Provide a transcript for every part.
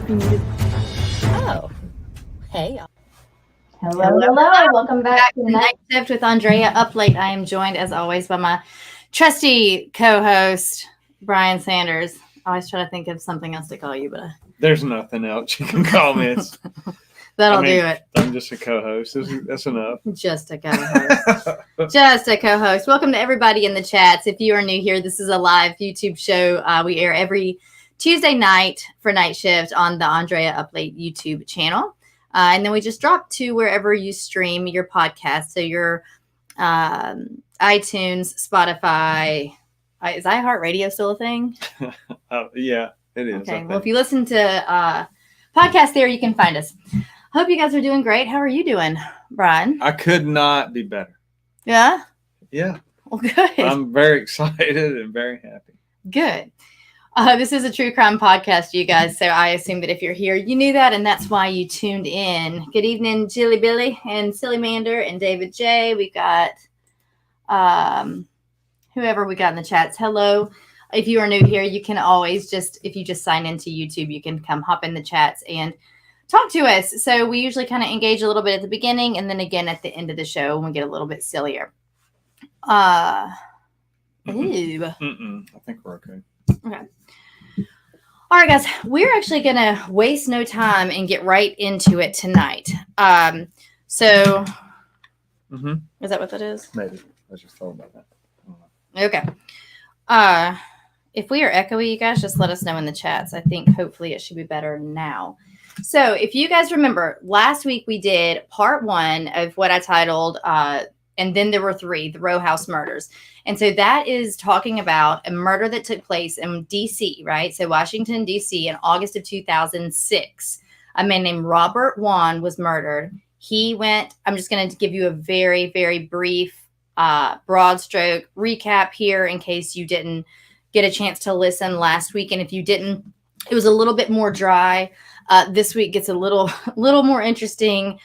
be muted. Oh, hey, y'all. Hello. Welcome back to Nightshift with Andrea. Up late. I am joined, as always, by my trusty co-host, Brian Sanders. I always try to think of something else to call you, but there's nothing else you can call me. That'll do it. I'm just a co-host. That's enough. Just a co-host. Just a co-host. Welcome to everybody in the chats. If you are new here, this is a live YouTube show. We air every Tuesday night for Nightshift on the Andrea Up Late YouTube channel. And then we just drop to wherever you stream your podcast. So your iTunes, Spotify. Is iHeartRadio still a thing? Yeah, it is. Okay. Well, if you listen to podcasts there, you can find us. Hope you guys are doing great. How are you doing, Brian? I could not be better. Yeah? Yeah. Well, good. I'm very excited and very happy. Good. This is a true crime podcast, you guys. So I assume that if you're here, you knew that, and that's why you tuned in. Good evening, Jilly Billy and Silly Mander and David J. We got whoever we got in the chats. Hello. If you are new here, you can always if you just sign into YouTube, you can come hop in the chats and talk to us. So we usually kind of engage a little bit at the beginning and then again at the end of the show when we get a little bit sillier. I think we're okay. Okay. All right, guys, we're actually going to waste no time and get right into it tonight. Is that what that is? Maybe. I just thought about that. Okay. If we are echoey, you guys just let us know in the chats. I think hopefully it should be better now. So if you guys remember, last week we did part 1 of what I titled, and then there were 3, the Rowhouse Murders. And so that is talking about a murder that took place in D.C., right? So Washington, D.C. in August of 2006. A man named Robert Wone was murdered. I'm just going to give you a very, very brief, broad stroke recap here in case you didn't get a chance to listen last week. And if you didn't, it was a little bit more dry. This week gets a little more interesting,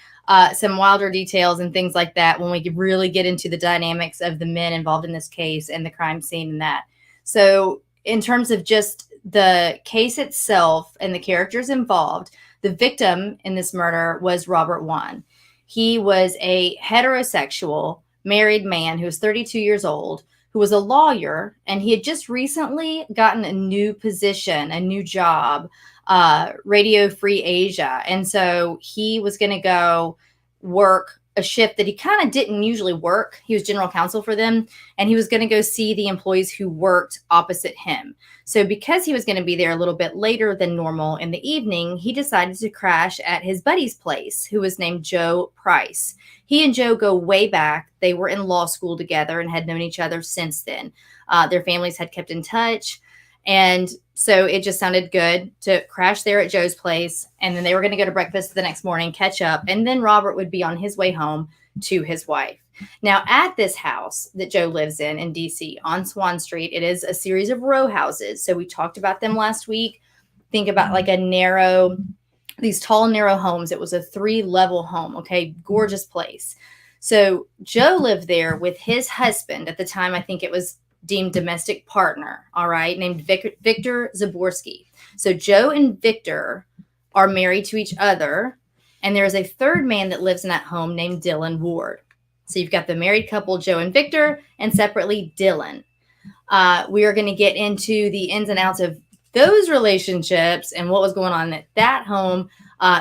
some wilder details and things like that when we really get into the dynamics of the men involved in this case and the crime scene and that. So in terms of just the case itself and the characters involved, the victim in this murder was Robert Wone. He was a heterosexual married man who was 32 years old, who was a lawyer, and he had just recently gotten a new position, a new job, Radio Free Asia. And so he was going to go work a shift that he kind of didn't usually work. He was general counsel for them, and he was going to go see the employees who worked opposite him. So because he was going to be there a little bit later than normal in the evening, he decided to crash at his buddy's place, who was named Joe Price. He and Joe go way back. They were in law school together and had known each other since then. Their families had kept in touch. And so it just sounded good to crash there at Joe's place. And then they were going to go to breakfast the next morning, catch up. And then Robert would be on his way home to his wife. Now, at this house that Joe lives in D.C. on Swan Street, it is a series of row houses. So we talked about them last week. Think about like these tall, narrow homes. It was a 3-level home. Okay. Gorgeous place. So Joe lived there with his husband at the time. I think it was deemed domestic partner. All right. Named Victor Zaborski. So Joe and Victor are married to each other. And there's a third man that lives in that home named Dylan Ward. So you've got the married couple, Joe and Victor, and separately Dylan. We are going to get into the ins and outs of those relationships and what was going on at that home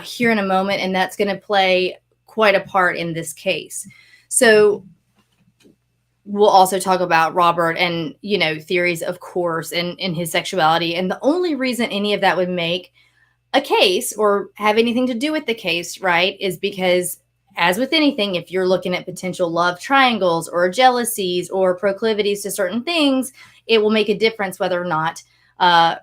here in a moment. And that's going to play quite a part in this case. So we'll also talk about Robert and, theories, of course, and his sexuality. And the only reason any of that would make a case or have anything to do with the case, right, is because, as with anything, if you're looking at potential love triangles or jealousies or proclivities to certain things, it will make a difference whether or not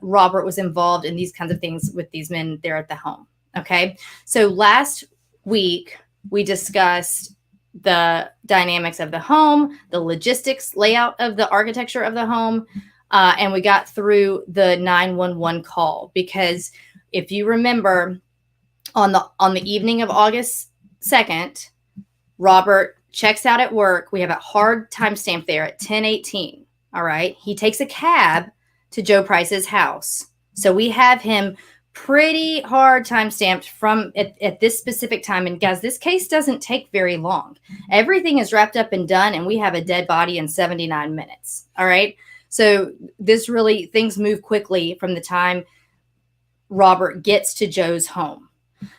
Robert was involved in these kinds of things with these men there at the home. Okay. So last week we discussed the dynamics of the home, the logistics layout of the architecture of the home. And we got through the 911 call, because if you remember on the evening of August 2nd, Robert checks out at work. We have a hard timestamp there at 10:18. All right. He takes a cab to Joe Price's house. So we have him pretty hard time stamped from at this specific time. And guys, this case doesn't take very long. Everything is wrapped up and done, and we have a dead body in 79 minutes. All right. So this really, things move quickly from the time Robert gets to Joe's home.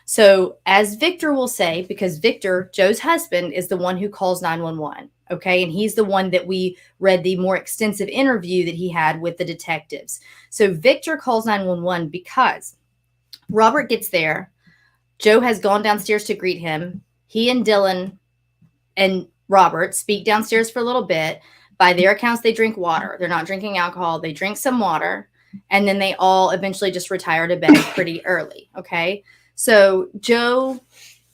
So as Victor will say, because Victor, Joe's husband, is the one who calls 911. Okay. And he's the one that we read the more extensive interview that he had with the detectives. So Victor calls 911 because Robert gets there. Joe has gone downstairs to greet him. He and Dylan and Robert speak downstairs for a little bit. By their accounts, they drink water. They're not drinking alcohol. They drink some water. And then they all eventually just retire to bed pretty early. Okay. So Joe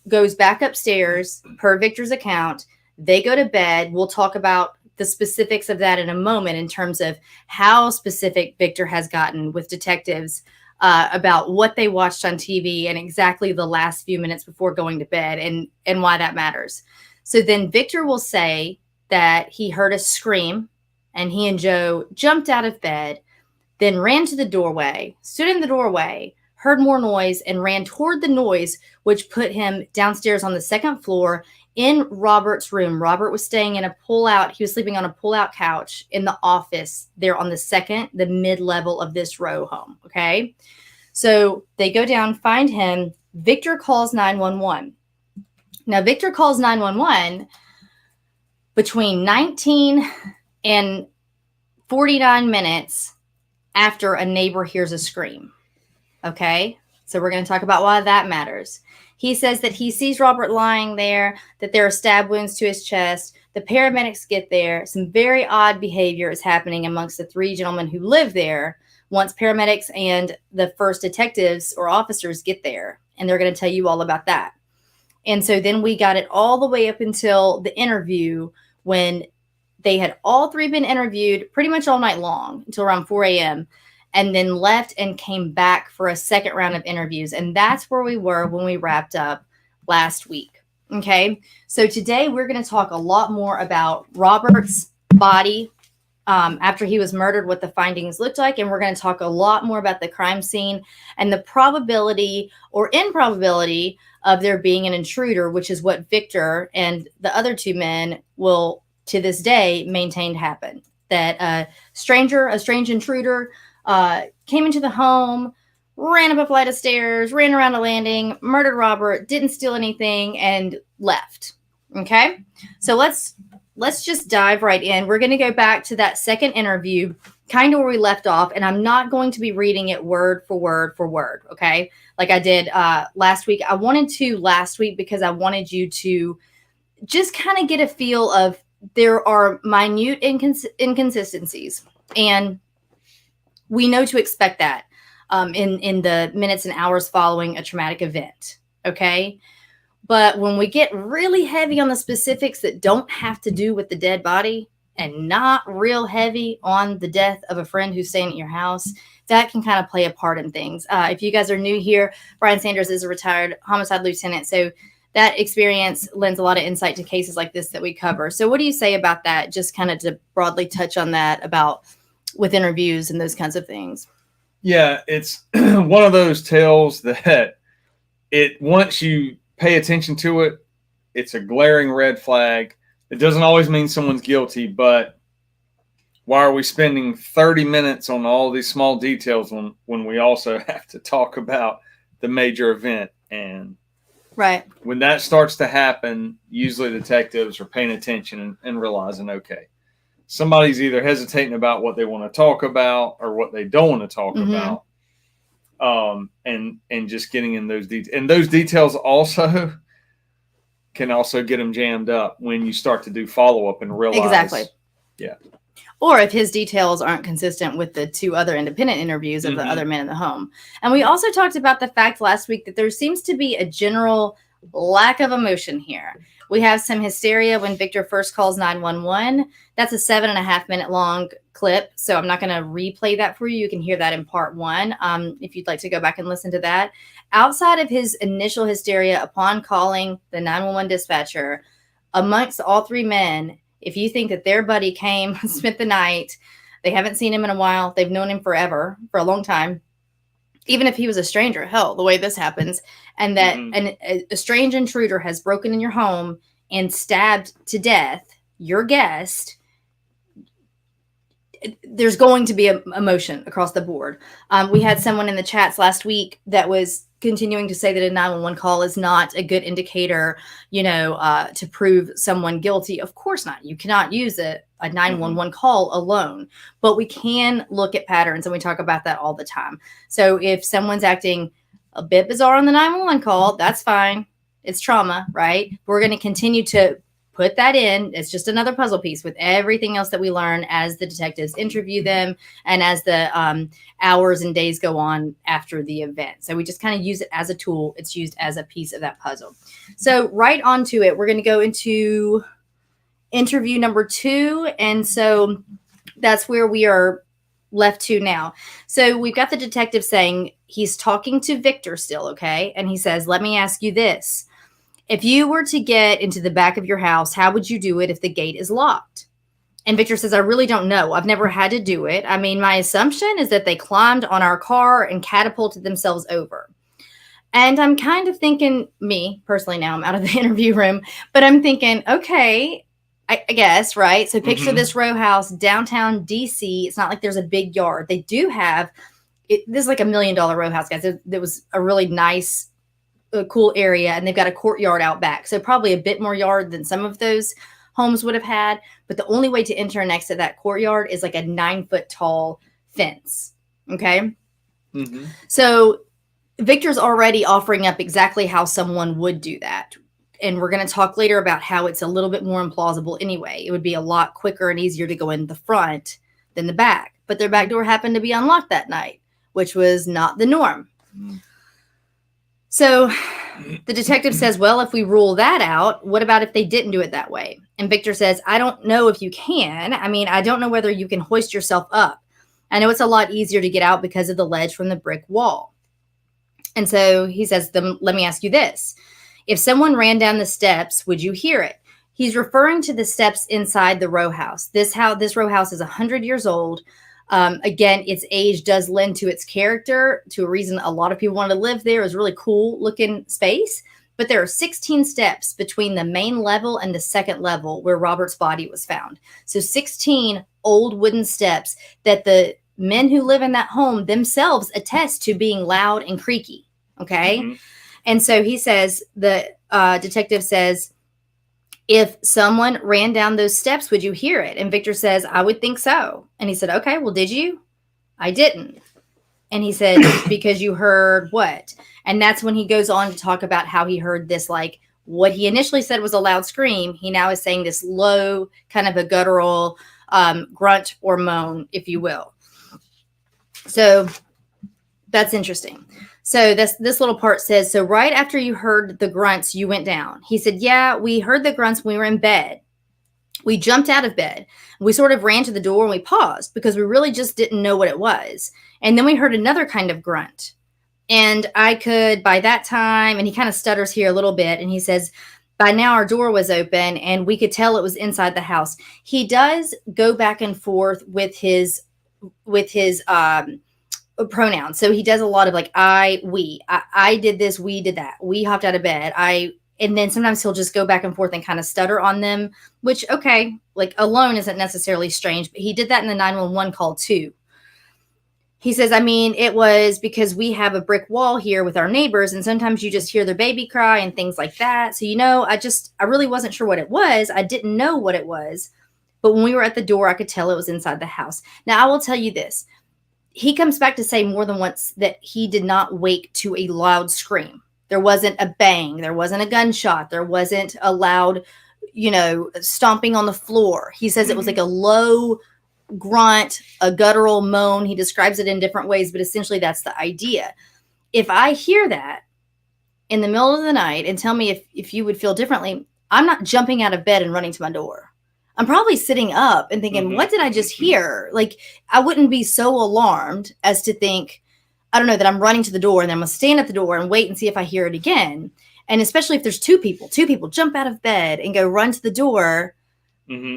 goes back upstairs per Victor's account. They go to bed. We'll talk about the specifics of that in a moment in terms of how specific Victor has gotten with detectives about what they watched on TV and exactly the last few minutes before going to bed and why that matters. So then Victor will say that he heard a scream and he and Joe jumped out of bed, then ran to the doorway, stood in the doorway, heard more noise, and ran toward the noise, which put him downstairs on the second floor in Robert's room. Robert was staying in a pull-out. He was sleeping on a pull-out couch in the office there on the mid-level of this row home. Okay. So they go down, find him. Victor calls 911. Now, Victor calls 911 between 19 and 49 minutes after a neighbor hears a scream. Okay, so we're going to talk about why that matters. He says that he sees Robert lying there, that there are stab wounds to his chest. The paramedics get there. Some very odd behavior is happening amongst the three gentlemen who live there once paramedics and the first detectives or officers get there. And they're going to tell you all about that. And so then we got it all the way up until the interview when they had all three been interviewed pretty much all night long until around 4 a.m. and then left and came back for a second round of interviews. And that's where we were when we wrapped up last week. Okay. So today we're going to talk a lot more about Robert's body after he was murdered, what the findings looked like. And we're going to talk a lot more about the crime scene and the probability or improbability of there being an intruder, which is what Victor and the other two men will to this day maintained happened. That a strange intruder came into the home, ran up a flight of stairs, ran around a landing, murdered Robert, didn't steal anything, and left. Okay, so let's just dive right in. We're going to go back to that second interview, kind of where we left off, and I'm not going to be reading it word for word for word. Okay, like I did last week. I wanted to last week because I wanted you to just kind of get a feel of there are minute inconsistencies, and we know to expect that in the minutes and hours following a traumatic event. Okay. But when we get really heavy on the specifics that don't have to do with the dead body and not real heavy on the death of a friend who's staying at your house, that can kind of play a part in things. If you guys are new here, Brian Sanders is a retired homicide lieutenant. So that experience lends a lot of insight to cases like this that we cover. So what do you say about that? Just kind of to broadly touch on that about with interviews and those kinds of things. Yeah, it's one of those tales that once you pay attention to it, it's a glaring red flag. It doesn't always mean someone's guilty, but why are we spending 30 minutes on all these small details when we also have to talk about the major event? And right when that starts to happen, usually detectives are paying attention and realizing, okay, somebody's either hesitating about what they want to talk about or what they don't want to talk about. And just getting in those details. And those details also can also get them jammed up when you start to do follow-up and realize. Exactly. Yeah. Or if his details aren't consistent with the two other independent interviews of the other men in the home. And we also talked about the fact last week that there seems to be a general lack of emotion here. We have some hysteria when Victor first calls 911. That's a 7.5 minute long clip. So I'm not going to replay that for you. You can hear that in part 1 if you'd like to go back and listen to that. Outside of his initial hysteria upon calling the 911 dispatcher, amongst all three men, if you think that their buddy came, spent the night, they haven't seen him in a while, they've known him forever, for a long time, even if he was a stranger, hell, the way this happens, and that a strange intruder has broken in your home and stabbed to death your guest, there's going to be a emotion across the board. We had someone in the chats last week that was continuing to say that a 911 call is not a good indicator, to prove someone guilty. Of course not. You cannot use a 911 call alone, but we can look at patterns, and we talk about that all the time. So if someone's acting a bit bizarre on the 911 call, that's fine. It's trauma, right? We're going to continue to put that in. It's just another puzzle piece with everything else that we learn as the detectives interview them and as the hours and days go on after the event. So we just kind of use it as a tool. It's used as a piece of that puzzle. So right onto it, we're going to go into interview number 2. And so that's where we are left to now. So we've got the detective saying he's talking to Victor still, okay? And he says, let me ask you this. If you were to get into the back of your house, how would you do it if the gate is locked? And Victor says, I really don't know. I've never had to do it. I mean, my assumption is that they climbed on our car and catapulted themselves over. And I'm kind of thinking, me personally, now I'm out of the interview room, but I'm thinking, okay, I guess, right? So picture this row house, downtown DC. It's not like there's a big yard. They do have, this is like $1 million row house, guys. There was a really nice, cool area, and they've got a courtyard out back. So probably a bit more yard than some of those homes would have had. But the only way to enter next to that courtyard is like a 9-foot tall fence. Okay. So Victor's already offering up exactly how someone would do that. And we're going to talk later about how it's a little bit more implausible anyway. It would be a lot quicker and easier to go in the front than the back. But their back door happened to be unlocked that night, which was not the norm. So the detective says, well, if we rule that out, what about if they didn't do it that way? And Victor says, I don't know if you can. I mean, I don't know whether you can hoist yourself up. I know it's a lot easier to get out because of the ledge from the brick wall. And so he says, let me ask you this. If someone ran down the steps, would you hear it? He's referring to the steps inside the row house. This row house is 100 years old. Again, its age does lend to its character, to a reason a lot of people want to live there. It's a really cool looking space, but there are 16 steps between the main level and the second level where Robert's body was found. So 16 old wooden steps that the men who live in that home themselves attest to being loud and creaky. Okay. And so he says, the detective says, if someone ran down those steps, would you hear it? And Victor says, I would think so. And he said, okay, well, did you? I didn't. And he said, because you heard what? And that's when he goes on to talk about how he heard this, like what he initially said was a loud scream. He now is saying this low, kind of a guttural grunt or moan, if you will. So that's interesting. So this little part says, so right after you heard the grunts, you went down. He said, yeah, we heard the grunts when we were in bed. We jumped out of bed. We sort of ran to the door and we paused because we really just didn't know what it was. And then we heard another kind of grunt. And I could, by that time, and he kind of stutters here a little bit. And he says, by now our door was open and we could tell it was inside the house. He does go back and forth with his pronouns. So he does a lot of like we. I did this, we did that. We hopped out of bed. And then sometimes he'll just go back and forth and kind of stutter on them, which, okay, like alone isn't necessarily strange, but he did that in the 911 call too. He says, I mean, it was because we have a brick wall here with our neighbors, and sometimes you just hear their baby cry and things like that. So, I really wasn't sure what it was. I didn't know what it was. But when we were at the door, I could tell it was inside the house. Now, I will tell you this. He comes back to say more than once that he did not wake to a loud scream. There wasn't a bang. There wasn't a gunshot. There wasn't a loud, stomping on the floor. He says it was like a low grunt, a guttural moan. He describes it in different ways, but essentially that's the idea. If I hear that in the middle of the night and tell me if you would feel differently, I'm not jumping out of bed and running to my door. I'm probably sitting up and thinking, what did I just hear? Like, I wouldn't be so alarmed as to think, I don't know, that I'm running to the door and then I'm going to stand at the door and wait and see if I hear it again. And especially if there's two people jump out of bed and go run to the door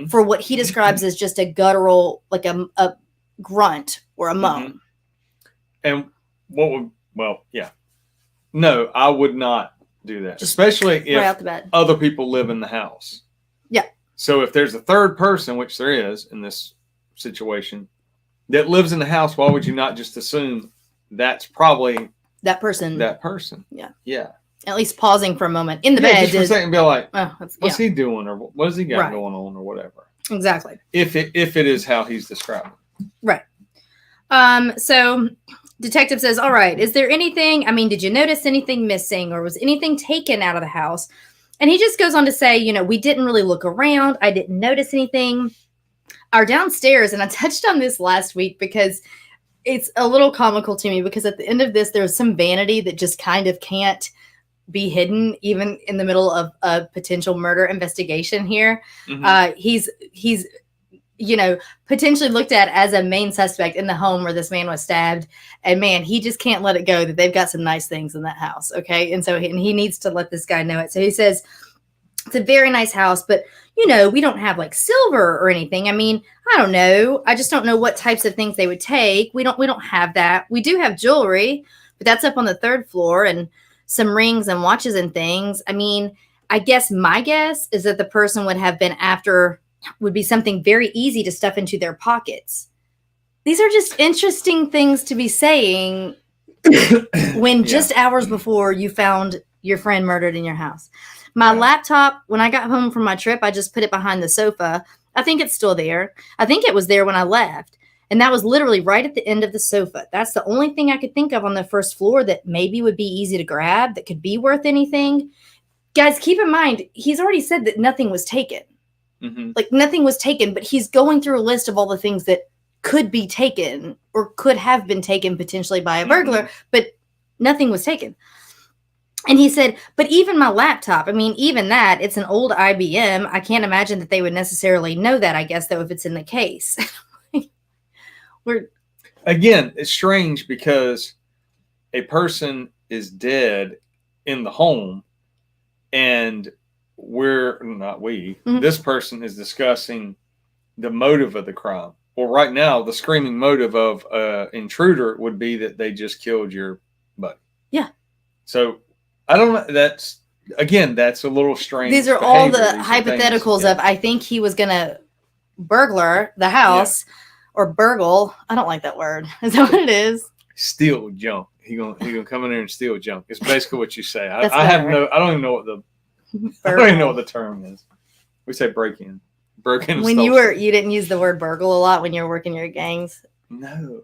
for what he describes as just a guttural, like a grunt or a moan. And what would well, yeah. No, I would not do that, especially if right out the bed. other people live in the house. Yeah. So if there's a third person, which there is in this situation, that lives in the house, why would you not just assume that's probably that person? That person. Yeah. Yeah. At least pausing for a moment in the bed. Just for a second, be like, oh, what's he doing, or what has he got going on, or whatever. Exactly. If it is how he's describing. Right. So detective says, all right, is there anything, I mean, did you notice anything missing, or was anything taken out of the house? And he just goes on to say, you know, we didn't really look around. I didn't notice anything. Our downstairs, and I touched on this last week because it's a little comical to me, because at the end of this, there's some vanity that just kind of can't be hidden, even in the middle of a potential murder investigation here. Mm-hmm. He's you know, potentially looked at as a main suspect in the home where this man was stabbed. And man, he just can't let it go that they've got some nice things in that house. Okay. And so he needs to let this guy know it. So he says, it's a very nice house, but you know, we don't have like silver or anything. I mean, I don't know. I just don't know what types of things they would take. We don't have that. We do have jewelry, but that's up on the 3rd floor, and some rings and watches and things. I mean, I guess my guess is that the person would be something very easy to stuff into their pockets. These are just interesting things to be saying when just hours before you found your friend murdered in your house. My laptop, when I got home from my trip, I just put it behind the sofa. I think it's still there. I think it was there when I left. And that was literally right at the end of the sofa. That's the only thing I could think of on the 1st floor that maybe would be easy to grab, that could be worth anything. Guys, keep in mind, he's already said that nothing was taken. Mm-hmm. Like nothing was taken, but he's going through a list of all the things that could be taken or could have been taken potentially by a burglar, but nothing was taken. And he said, but even my laptop, I mean, even that, it's an old IBM. I can't imagine that they would necessarily know that, I guess, though, if it's in the case. Again, it's strange because a person is dead in the home, and this person is discussing the motive of the crime. Well, right now, the screaming motive of intruder would be that they just killed your buddy. Yeah. So I don't know. That's a little strange. These are all the hypotheticals of, I think he was going to burglar the house or burgle. I don't like that word. Is that what it is? Steal junk. He gonna come in there and steal junk. It's basically what you say. I don't even know what the term is. We say break in. When you didn't use the word burgle a lot when you were working your gangs? No.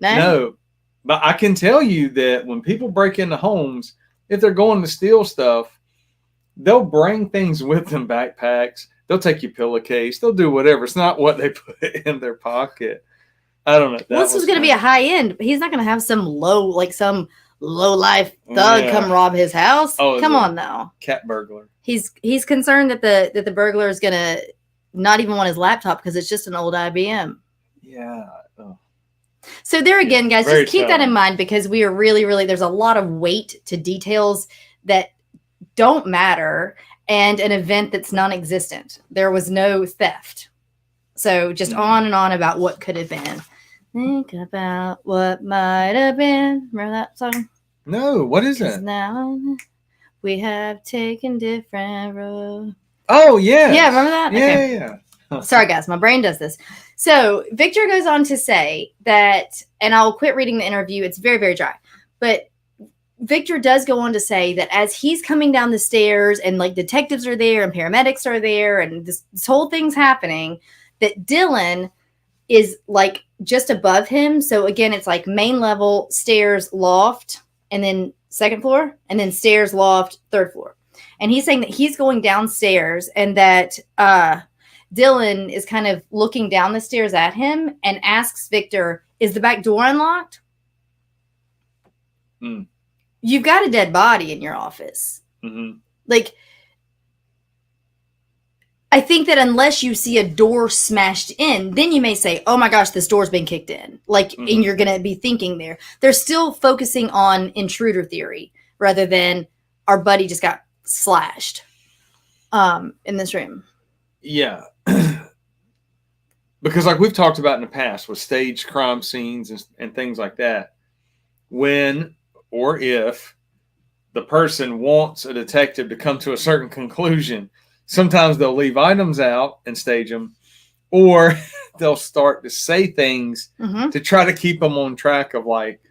But I can tell you that when people break into homes, if they're going to steal stuff, they'll bring things with them, backpacks. They'll take your pillowcase. They'll do whatever. It's not what they put in their pocket. I don't know. This was going to be a high end. He's not going to have some low life thug come rob his house. Oh, come on now. Cat burglar. He's concerned that the burglar is going to not even want his laptop because it's just an old IBM. Yeah. Oh. So there again, guys, just keep that in mind, because we are really, there's a lot of weight to details that don't matter, and an event that's non-existent. There was no theft. So just on and on about what could have been. Think about what might have been. Remember that song? No, what is it? Now we have taken different roads. Oh, yeah. Yeah, remember that? Yeah. Sorry, guys, my brain does this. So Victor goes on to say that, and I'll quit reading the interview. It's very, very dry. But Victor does go on to say that as he's coming down the stairs and like detectives are there and paramedics are there and this whole thing's happening, that Dylan is like just above him. So again, it's like main level, stairs, loft, and then 2nd floor, and then stairs, loft, 3rd floor. And he's saying that he's going downstairs and that Dylan is kind of looking down the stairs at him and asks Victor, is the back door unlocked? You've got a dead body in your office. Mm-hmm. Like, I think that unless you see a door smashed in, then you may say, oh my gosh, this door's been kicked in. Like, and you're going to be thinking there. They're still focusing on intruder theory rather than our buddy just got slashed in this room. Yeah. Because like we've talked about in the past with staged crime scenes and things like that, when or if the person wants a detective to come to a certain conclusion, sometimes they'll leave items out and stage them, or they'll start to say things to try to keep them on track of like,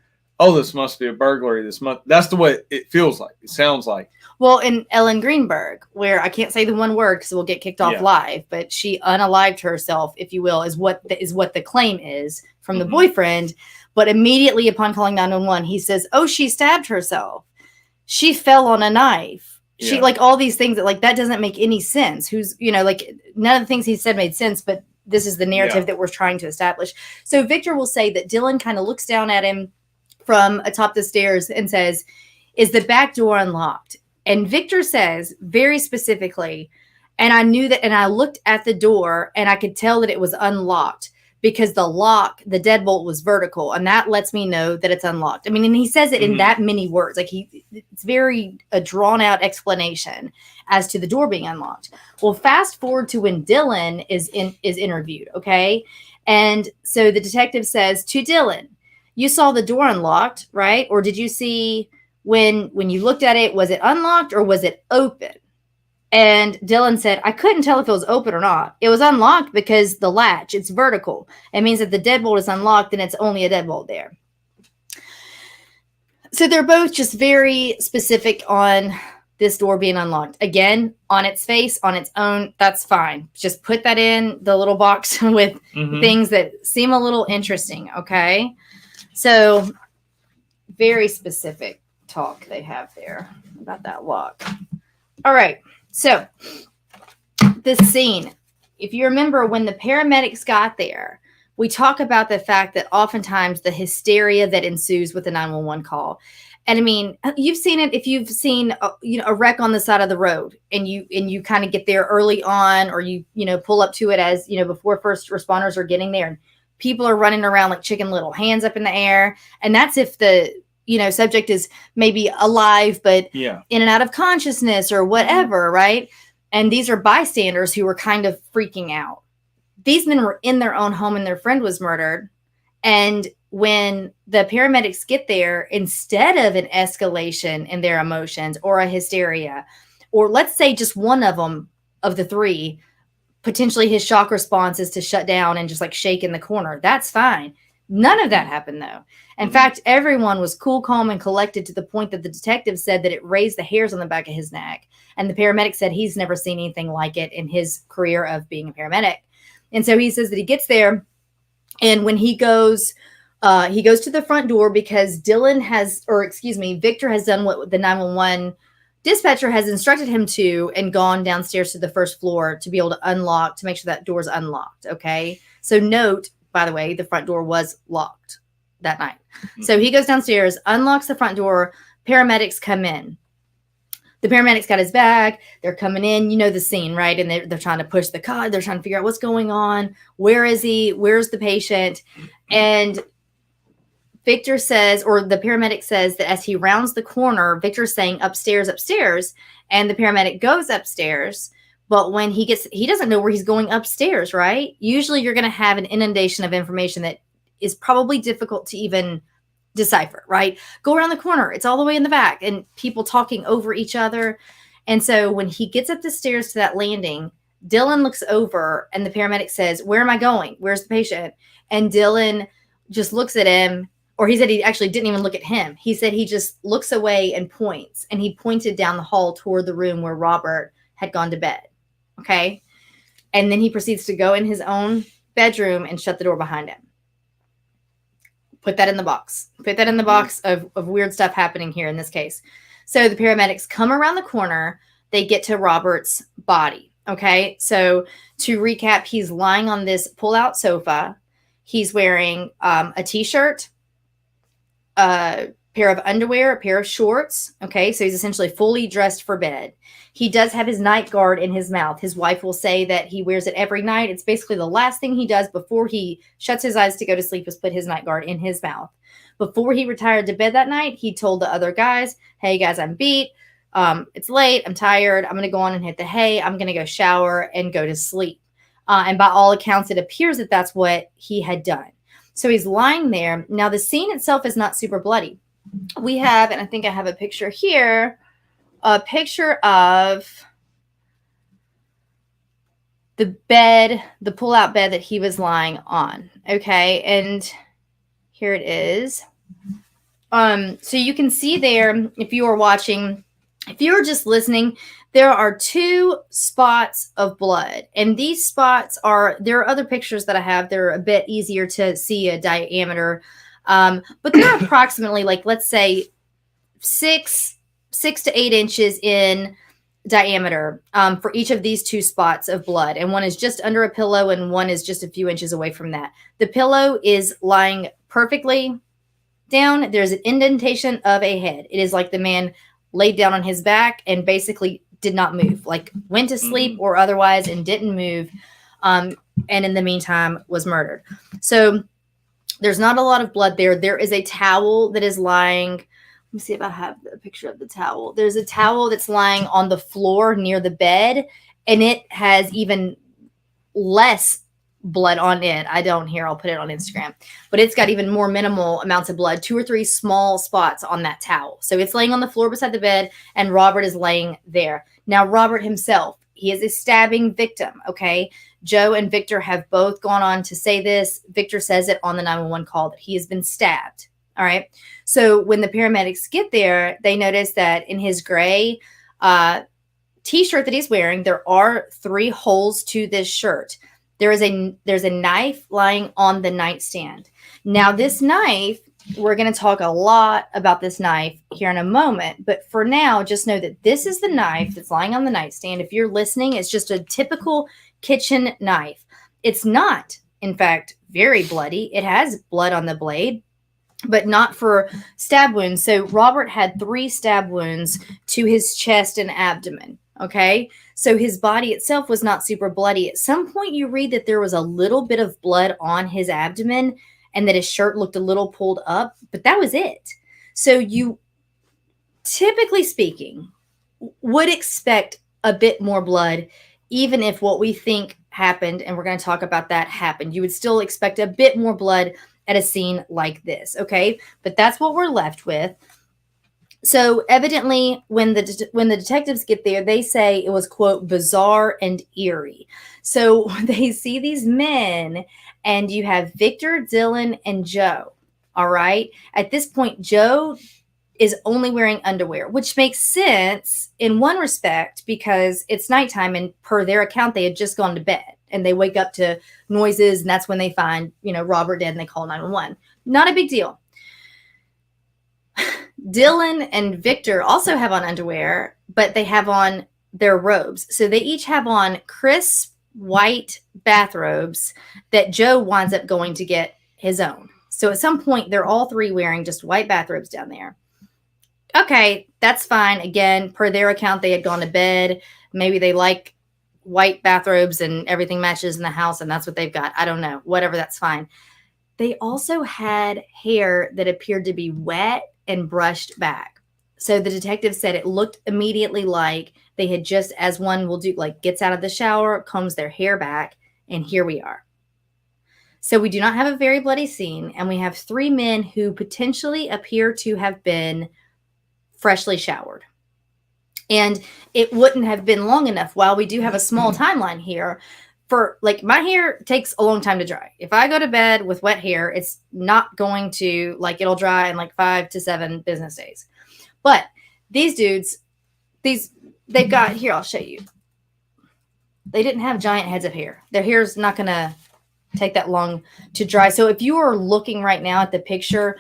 oh, this must be a burglary. That's the way it feels like. It sounds like. Well, in Ellen Greenberg, where I can't say the one word because we'll get kicked off live, but she unalived herself, if you will, is what the claim is from the boyfriend. But immediately upon calling 911, he says, "Oh, she stabbed herself. She fell on a knife. She like all these things that doesn't make any sense. Who's like none of the things he said made sense, but this is the narrative that we're trying to establish." So Victor will say that Dylan kind of looks down at him from atop the stairs and says, "Is the back door unlocked?" And Victor says very specifically, and I knew that, and I looked at the door and I could tell that it was unlocked because the deadbolt was vertical, and that lets me know that it's unlocked. I mean, and he says it in that many words. Like it's very a drawn out explanation as to the door being unlocked. Well, fast forward to when Dylan is interviewed. Okay. And so the detective says to Dylan, "You saw the door unlocked, right? Or did you see when you looked at it, was it unlocked or was it open?" And Dylan said, "I couldn't tell if it was open or not. It was unlocked because the latch, it's vertical. It means that the deadbolt is unlocked and it's only a deadbolt there." So they're both just very specific on this door being unlocked. Again, on its face, on its own, that's fine. Just put that in the little box with things that seem a little interesting, okay? So very specific talk they have there about that lock. All right. So this scene, if you remember when the paramedics got there, we talk about the fact that oftentimes the hysteria that ensues with a 911 call. And I mean, you've seen it if you've seen a wreck on the side of the road and you kind of get there early on, or you pull up to it as before first responders are getting there, and people are running around like Chicken Little, hands up in the air. And that's if the subject is maybe alive, but in and out of consciousness or whatever, right? And these are bystanders who were kind of freaking out. These men were in their own home and their friend was murdered. And when the paramedics get there, instead of an escalation in their emotions or a hysteria, or let's say just one of them, of the three, potentially his shock response is to shut down and just like shake in the corner. That's fine. None of that happened, though. In fact, everyone was cool, calm, and collected to the point that the detective said that it raised the hairs on the back of his neck. And the paramedic said he's never seen anything like it in his career of being a paramedic. And so he says that he gets there, and when he goes to the front door because Victor has done what the 911 dispatcher has instructed him to and gone downstairs to the first floor to be able to unlock, to make sure that door's unlocked. Okay. So note, by the way, the front door was locked that night. So he goes downstairs, unlocks the front door. Paramedics come in. The paramedics got his bag. They're coming in. You know the scene, right? And they're trying to push the car. They're trying to figure out what's going on. Where is he? Where's the patient? And Victor says, or the paramedic says, that as he rounds the corner, Victor's saying upstairs, upstairs. And the paramedic goes upstairs. But when he doesn't know where he's going upstairs, right? Usually you're going to have an inundation of information that is probably difficult to even decipher, right? Go around the corner. It's all the way in the back, and people talking over each other. And so when he gets up the stairs to that landing, Dylan looks over and the paramedic says, "Where am I going? Where's the patient?" And Dylan just looks at him, or he said he actually didn't even look at him. He said he just looks away and points, and he pointed down the hall toward the room where Robert had gone to bed. Okay. And then he proceeds to go in his own bedroom and shut the door behind him. Put that in the box. Put that in the box of weird stuff happening here in this case. So the paramedics come around the corner. They get to Robert's body. Okay. So to recap, he's lying on this pull-out sofa. He's wearing a t-shirt, a pair of underwear, a pair of shorts. Okay. So he's essentially fully dressed for bed. He does have his night guard in his mouth. His wife will say that he wears it every night. It's basically the last thing he does before he shuts his eyes to go to sleep is put his night guard in his mouth. Before he retired to bed that night, he told the other guys, "Hey guys, I'm beat. It's late. I'm tired. I'm going to go on and hit the hay. I'm going to go shower and go to sleep." And by all accounts, it appears that that's what he had done. So he's lying there. Now, the scene itself is not super bloody. we have, and I think I have a picture here, a picture of the bed, the pull-out bed that he was lying on. Okay, and here it is. So you can see there, if you are watching, if you are just listening, there are 2 spots of blood. And these spots are, there are other pictures that I have. They're a bit easier to see a diameter. But they're approximately, like, let's say 6 to 8 inches in diameter for each of these 2 spots of blood. And one is just under a pillow and one is just a few inches away from that. The pillow is lying perfectly down. There's an indentation of a head. It is like the man laid down on his back and basically did not move, like went to sleep or otherwise and didn't move. And in the meantime was murdered. So there's not a lot of blood there. There is a towel that is lying. Let me see if I have the picture of the towel. There's a towel that's lying on the floor near the bed, and it has even less blood on it. I don't here. I'll put it on Instagram. But it's got even more minimal amounts of blood, 2 or 3 small spots on that towel. So it's laying on the floor beside the bed, and Robert is laying there. Now, Robert himself, he is a stabbing victim, okay? Joe and Victor have both gone on to say this. Victor says it on the 911 call that he has been stabbed, all right? So when the paramedics get there, they notice that in his gray T-shirt that he's wearing, there are 3 holes to this shirt. There's a knife lying on the nightstand. Now, this knife, we're going to talk a lot about this knife here in a moment. But for now, just know that this is the knife that's lying on the nightstand. If you're listening, it's just a typical kitchen knife. It's not, in fact, very bloody. It has blood on the blade, but not for stab wounds. So Robert had 3 stab wounds to his chest and abdomen. Okay, so his body itself was not super bloody. At some point, you read that there was a little bit of blood on his abdomen and that his shirt looked a little pulled up, but that was it. So you, typically speaking, would expect a bit more blood, even if what we think happened, and we're going to talk about that, happened. You would still expect a bit more blood at a scene like this, okay? But that's what we're left with. So evidently, when the detectives get there, they say it was, quote, bizarre and eerie. So they see these men, and you have Victor, Dylan, and Joe, all right? At this point, Joe is only wearing underwear, which makes sense in one respect because it's nighttime, and per their account, they had just gone to bed, and they wake up to noises, and that's when they find, Robert dead, and they call 911. Not a big deal. Dylan and Victor also have on underwear, but they have on their robes. So they each have on crisp white bathrobes that Joe winds up going to get his own. So at some point, they're all 3 wearing just white bathrobes down there. Okay, that's fine. Again, per their account, they had gone to bed. Maybe they like white bathrobes and everything matches in the house, and that's what they've got. I don't know. Whatever, that's fine. They also had hair that appeared to be wet and brushed back. So the detective said it looked immediately like they had just, as one will do, like gets out of the shower, combs their hair back, and here we are. So we do not have a very bloody scene, and we have 3 men who potentially appear to have been freshly showered. And it wouldn't have been long enough, while we do have a small timeline here, for, like, my hair takes a long time to dry. If I go to bed with wet hair, it's not going to, like, it'll dry in like 5 to 7 business days. But these dudes, they've got, here, I'll show you. They didn't have giant heads of hair. Their hair's not going to take that long to dry. So if you are looking right now at the picture,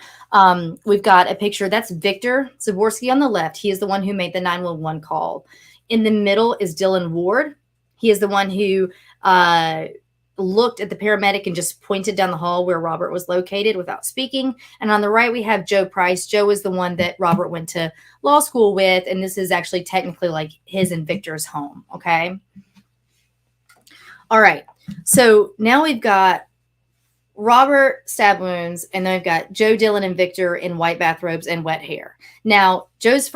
we've got a picture. That's Victor Zaborski on the left. He is the one who made the 911 call. In the middle is Dylan Ward. He is the one who looked at the paramedic and just pointed down the hall where Robert was located without speaking. And on the right, we have Joe Price. Joe is the one that Robert went to law school with. And this is actually technically like his and Victor's home. Okay. All right. So now we've got Robert stab wounds, and then we've got Joe, Dylan, and Victor in white bathrobes and wet hair. Now, Victor's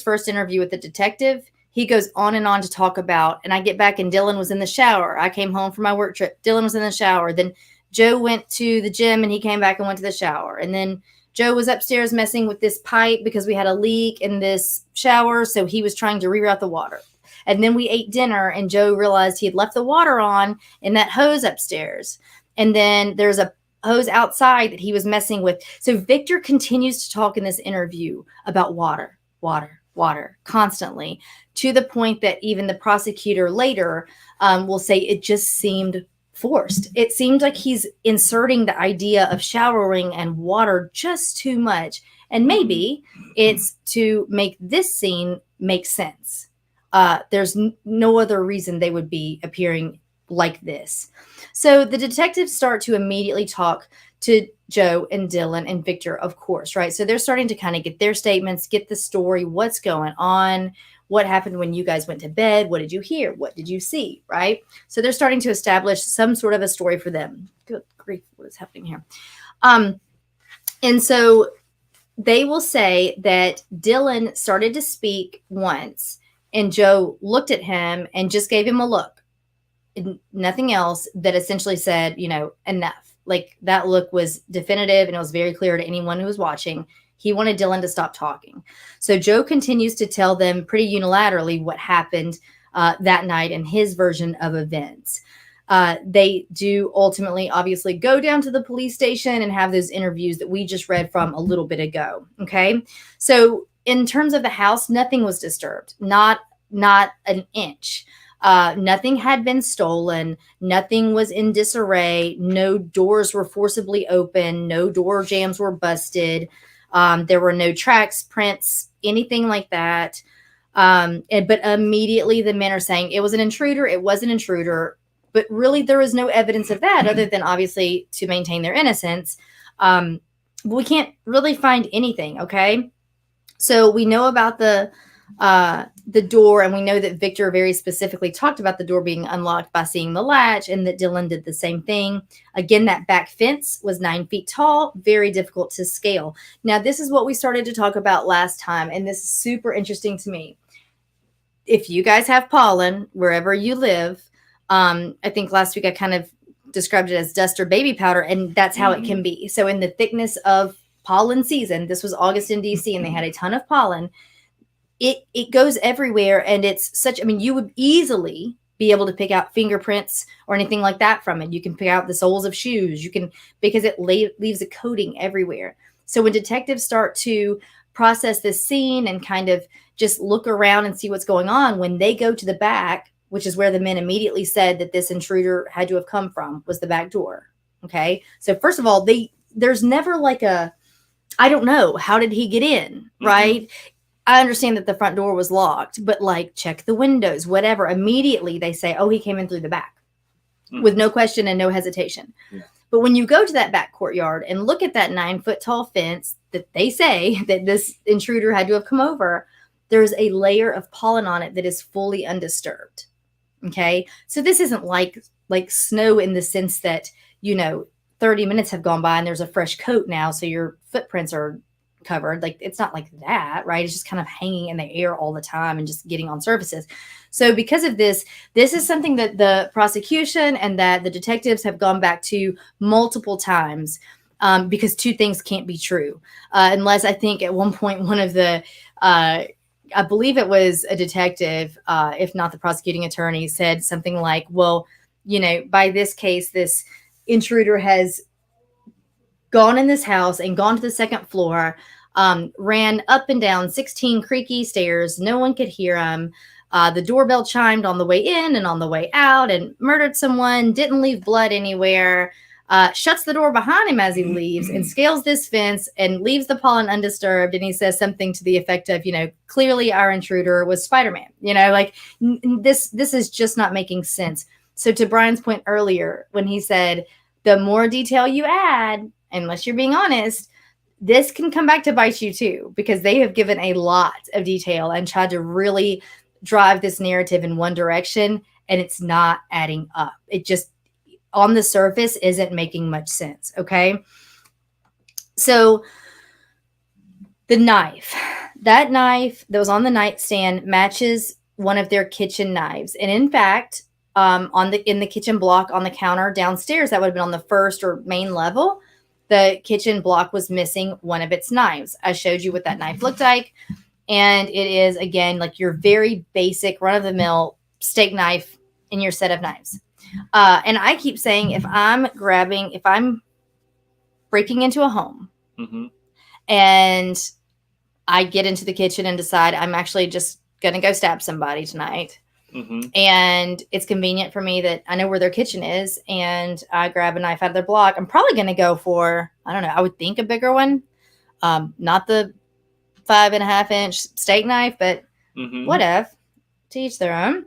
first interview with the detective, he goes on and on to talk about, and I get back and Dylan was in the shower. I came home from my work trip. Dylan was in the shower. Then Joe went to the gym and he came back and went to the shower. And then Joe was upstairs messing with this pipe because we had a leak in this shower. So he was trying to reroute the water. And then we ate dinner and Joe realized he had left the water on in that hose upstairs. And then there's a hose outside that he was messing with. So Victor continues to talk in this interview about water constantly, to the point that even the prosecutor later will say it just seemed forced. It seemed like he's inserting the idea of showering and water just too much. And maybe it's to make this scene make sense. There's no other reason they would be appearing like this. So the detectives start to immediately talk to Joe and Dylan and Victor, of course, right? So they're starting to kind of get their statements, get the story, what's going on, what happened when you guys went to bed, what did you hear, what did you see, right? So they're starting to establish some sort of a story for them. Good grief, what is happening here? And so they will say that Dylan started to speak once, and Joe looked at him and just gave him a look. Nothing else, that essentially said, enough. Like, that look was definitive, and it was very clear to anyone who was watching. He wanted Dylan to stop talking. So Joe continues to tell them pretty unilaterally what happened that night and his version of events. They do ultimately, obviously, go down to the police station and have those interviews that we just read from a little bit ago. Okay. So in terms of the house, nothing was disturbed, not an inch. Nothing had been stolen. Nothing was in disarray. No doors were forcibly open. No door jambs were busted. There were no tracks, prints, anything like that. But immediately the men are saying it was an intruder. It was an intruder. But really, there was no evidence of that other than obviously to maintain their innocence. We can't really find anything. Okay. So we know about the door, and we know that Victor very specifically talked about the door being unlocked by seeing the latch, and that Dylan did the same thing. Again, that back fence was 9 feet tall, very difficult to scale. Now, this is what we started to talk about last time, and this is super interesting to me. If you guys have pollen wherever you live, I think last week I kind of described it as dust or baby powder, and that's how it can be. So in the thickness of pollen season, this was August in DC, and they had a ton of pollen. It goes everywhere, and it's such, you would easily be able to pick out fingerprints or anything like that from it. You can pick out the soles of shoes. You can, because it leaves a coating everywhere. So when detectives start to process this scene and kind of just look around and see what's going on, when they go to the back, which is where the men immediately said that this intruder had to have come from, was the back door. Okay. So first of all, there's never like I don't know, how did he get in? Right. I understand that the front door was locked, but check the windows, whatever. Immediately they say, oh, he came in through the back with no question and no hesitation. Yeah. But when you go to that back courtyard and look at that 9 foot tall fence that they say that this intruder had to have come over, there's a layer of pollen on it that is fully undisturbed. Okay. So this isn't like snow in the sense that, 30 minutes have gone by and there's a fresh coat now. So your footprints are covered. It's not like that, right? It's just kind of hanging in the air all the time and just getting on surfaces. So because of this is something that the prosecution and that the detectives have gone back to multiple times, because two things can't be true. Unless I think at one point, one of the, I believe it was a detective, if not the prosecuting attorney, said something like, well, by this case, this intruder has gone in this house and gone to the second floor, ran up and down 16 creaky stairs. No one could hear him. The doorbell chimed on the way in and on the way out, and murdered someone, didn't leave blood anywhere, shuts the door behind him as he leaves and scales this fence and leaves the pollen undisturbed. And he says something to the effect of, clearly our intruder was Spider-Man, this is just not making sense. So to Brian's point earlier, when he said, the more detail you add, unless you're being honest, this can come back to bite you too, because they have given a lot of detail and tried to really drive this narrative in one direction, and it's not adding up. It just, on the surface, isn't making much sense. Okay. So the knife, that knife that was on the nightstand matches one of their kitchen knives. And in fact, in the kitchen block on the counter downstairs, that would have been on the first or main level, the kitchen block was missing one of its knives. I showed you what that knife looked like. And it is, again, like your very basic run-of-the-mill steak knife in your set of knives. And I keep saying, if I'm breaking into a home and I get into the kitchen and decide I'm actually just going to go stab somebody tonight, and it's convenient for me that I know where their kitchen is, and I grab a knife out of their block, I'm probably going to go for, I don't know, I would think a bigger one. Not the 5.5-inch steak knife, but whatever, to each their own.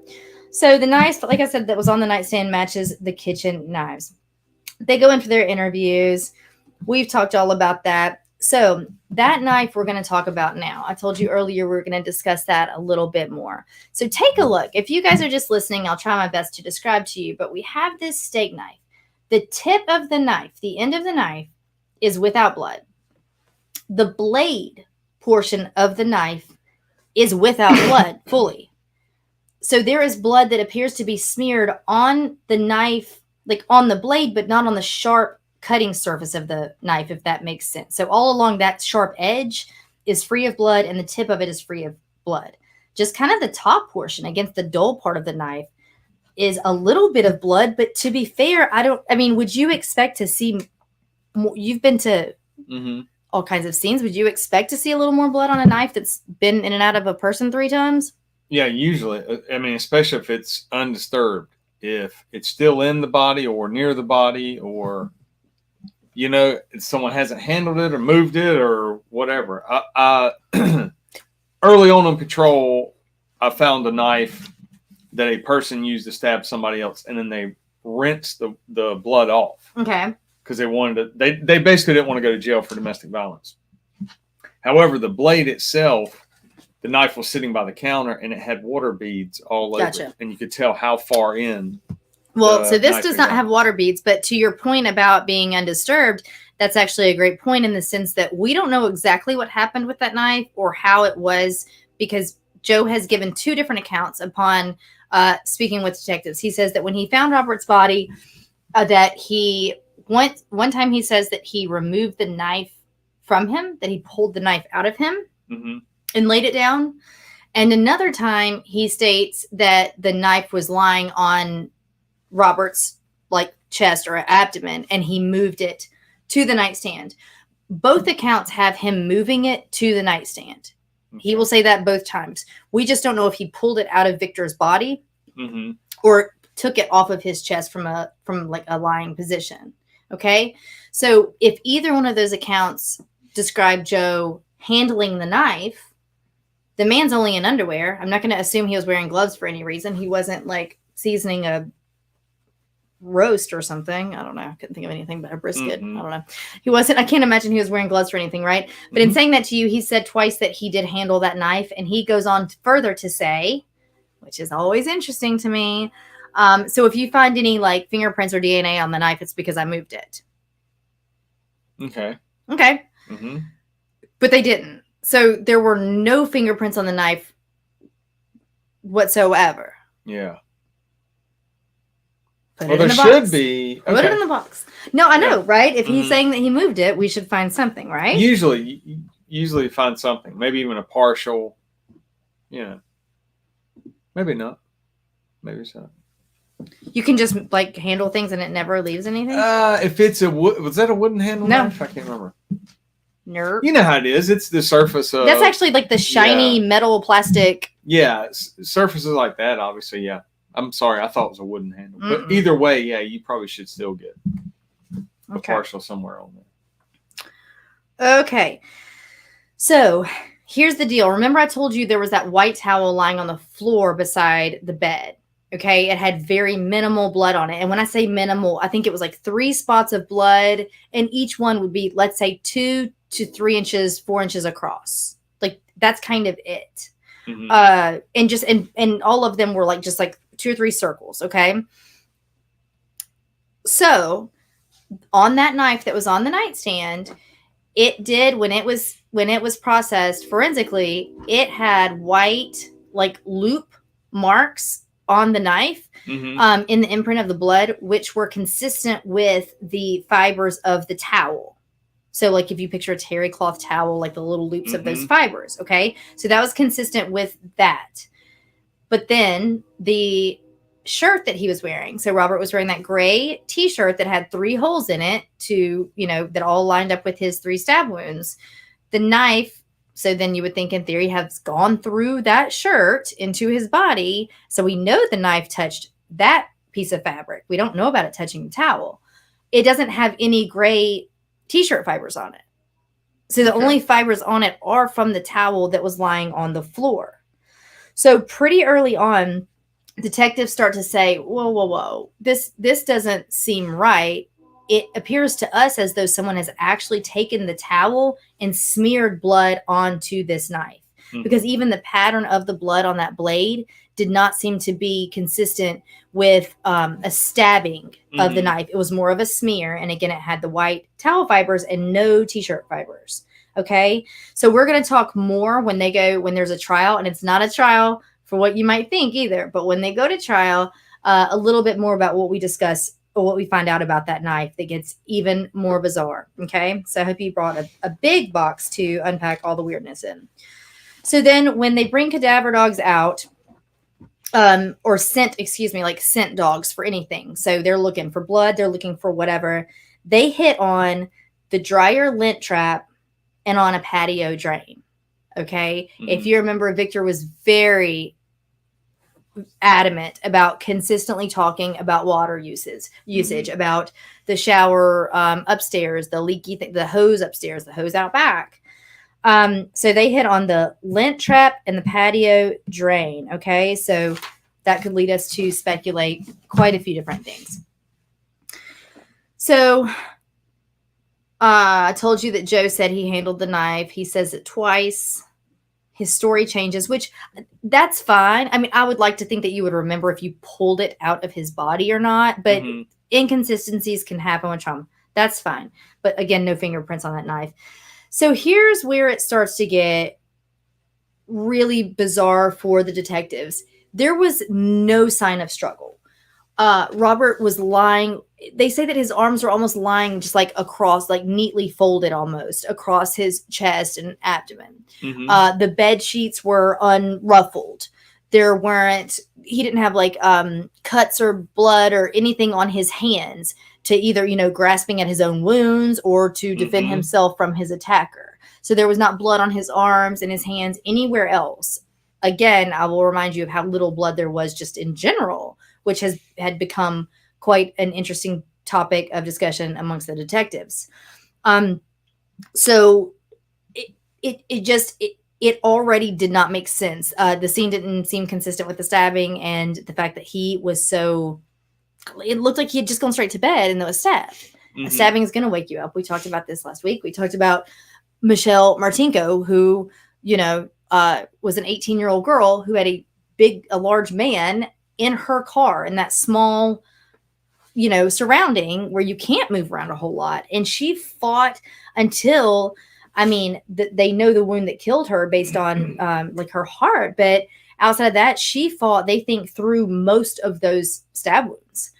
So the knife, like I said, that was on the nightstand matches the kitchen knives. They go in for their interviews. We've talked all about that. So that knife we're going to talk about now. I told you earlier we were going to discuss that a little bit more. So take a look. If you guys are just listening, I'll try my best to describe to you, but we have this steak knife. The tip of the knife, the end of the knife, is without blood. The blade portion of the knife is without blood fully. So there is blood that appears to be smeared on the knife, like on the blade, but not on the sharp cutting surface of the knife, if that makes sense. So all along that sharp edge is free of blood, and the tip of it is free of blood. Just kind of the top portion against the dull part of the knife is a little bit of blood, but to be fair, would you expect to see more? You've been to all kinds of scenes. Would you expect to see a little more blood on a knife that's been in and out of a person 3 times? Yeah, usually. I mean, especially if it's undisturbed. If it's still in the body or near the body, or, you know, someone hasn't handled it or moved it or whatever. Early on patrol, I found a knife that a person used to stab somebody else, and then they rinsed the blood off. Okay. Because they basically didn't want to go to jail for domestic violence. However, the blade itself, the knife was sitting by the counter, and it had water beads all over it, and you could tell how far in. Well, so this does not have water beads, but to your point about being undisturbed, that's actually a great point in the sense that we don't know exactly what happened with that knife or how it was, because Joe has given 2 different accounts upon speaking with detectives. He says that when he found Robert's body, that he one time he says that he removed the knife from him, that he pulled the knife out of him and laid it down. And another time he states that the knife was lying on Robert's chest or abdomen, and he moved it to the nightstand. Both accounts have him moving it to the nightstand. He will say that both times. We just don't know if he pulled it out of Victor's body or took it off of his chest from a lying position. Okay. So if either one of those accounts describe Joe handling the knife, the man's only in underwear. I'm not going to assume he was wearing gloves for any reason. He wasn't seasoning a roast or something. I don't know. I couldn't think of anything but a brisket. I don't know. He wasn't. I can't imagine he was wearing gloves for anything, right? But in saying that to you, he said twice that he did handle that knife, and he goes on further to say, which is always interesting to me. So if you find any fingerprints or DNA on the knife, it's because I moved it. Okay. But they didn't. So there were no fingerprints on the knife whatsoever. Yeah. Well, there should be. Okay. Put it in the box. No, I know, right? If he's saying that he moved it, we should find something, right? Usually find something. Maybe even a partial. Yeah. Maybe not. Maybe so. You can just handle things and it never leaves anything? If it's was that a wooden handle knife? I can't remember. Nerp. You know how it is. It's the surface of. That's actually the shiny metal plastic. Yeah, surfaces like that, obviously, yeah. I'm sorry, I thought it was a wooden handle. But either way, yeah, you probably should still get a partial somewhere on there. Okay. So here's the deal. Remember I told you there was that white towel lying on the floor beside the bed. Okay. It had very minimal blood on it. And when I say minimal, I think it was 3 spots of blood, and each one would be, let's say, 2 to 3 inches, 4 inches across. That's kind of it. And all of them were just 2 or 3 circles. Okay. So on that knife that was on the nightstand, it did, when it was processed forensically, it had white loop marks on the knife in the imprint of the blood, which were consistent with the fibers of the towel. So like if you picture a terry cloth towel, like the little loops of those fibers. Okay. So that was consistent with that. But then the shirt that he was wearing. So Robert was wearing that gray t-shirt that had 3 holes in it to, that all lined up with his 3 stab wounds. The knife, so then you would think in theory, has gone through that shirt into his body. So we know the knife touched that piece of fabric. We don't know about it touching the towel. It doesn't have any gray t-shirt fibers on it. So the only fibers on it are from the towel that was lying on the floor. So pretty early on, detectives start to say, whoa, this doesn't seem right. It appears to us as though someone has actually taken the towel and smeared blood onto this knife. Because even the pattern of the blood on that blade did not seem to be consistent with a stabbing of the knife. It was more of a smear. And again, it had the white towel fibers and no t-shirt fibers. Okay. So we're going to talk more when there's a trial, and it's not a trial for what you might think either. But when they go to trial, a little bit more about what we discuss or what we find out about that knife that gets even more bizarre. Okay. So I hope you brought a big box to unpack all the weirdness in. So then when they bring cadaver dogs out, or scent dogs for anything. So they're looking for blood. They're looking for whatever. They hit on the dryer lint trap and on a patio drain. Okay. If you remember, Victor was very adamant about consistently talking about water usage, about the shower upstairs, the leaky the hose upstairs, the hose out back. So they hit on the lint trap and the patio drain. Okay. So that could lead us to speculate quite a few different things. So I told you that Joe said he handled the knife. He says it twice. His story changes, which that's fine. I mean, I would like to think that you would remember if you pulled it out of his body or not, but inconsistencies can happen with trauma. That's fine. But again, no fingerprints on that knife. So here's where it starts to get really bizarre for the detectives. There was no sign of struggle. Robert was lying. They say that his arms were almost lying just like across, like neatly folded almost across his chest and abdomen. The bed sheets were unruffled. He didn't have like cuts or blood or anything on his hands to either, grasping at his own wounds or to defend himself from his attacker. So there was not blood on his arms and his hands anywhere else. Again, I will remind you of how little blood there was just in general, which had become quite an interesting topic of discussion amongst the detectives. So it already did not make sense. The scene didn't seem consistent with the stabbing and the fact that he was it looked like he had just gone straight to bed and then was stabbed. A stabbing is going to wake you up. We talked about this last week. We talked about Michelle Martinko, who, was an 18-year-old girl who had a large man in her car in that small, surrounding where you can't move around a whole lot. And she fought until, they know the wound that killed her based on her heart. But outside of that, she fought, they think, through most of those stab wounds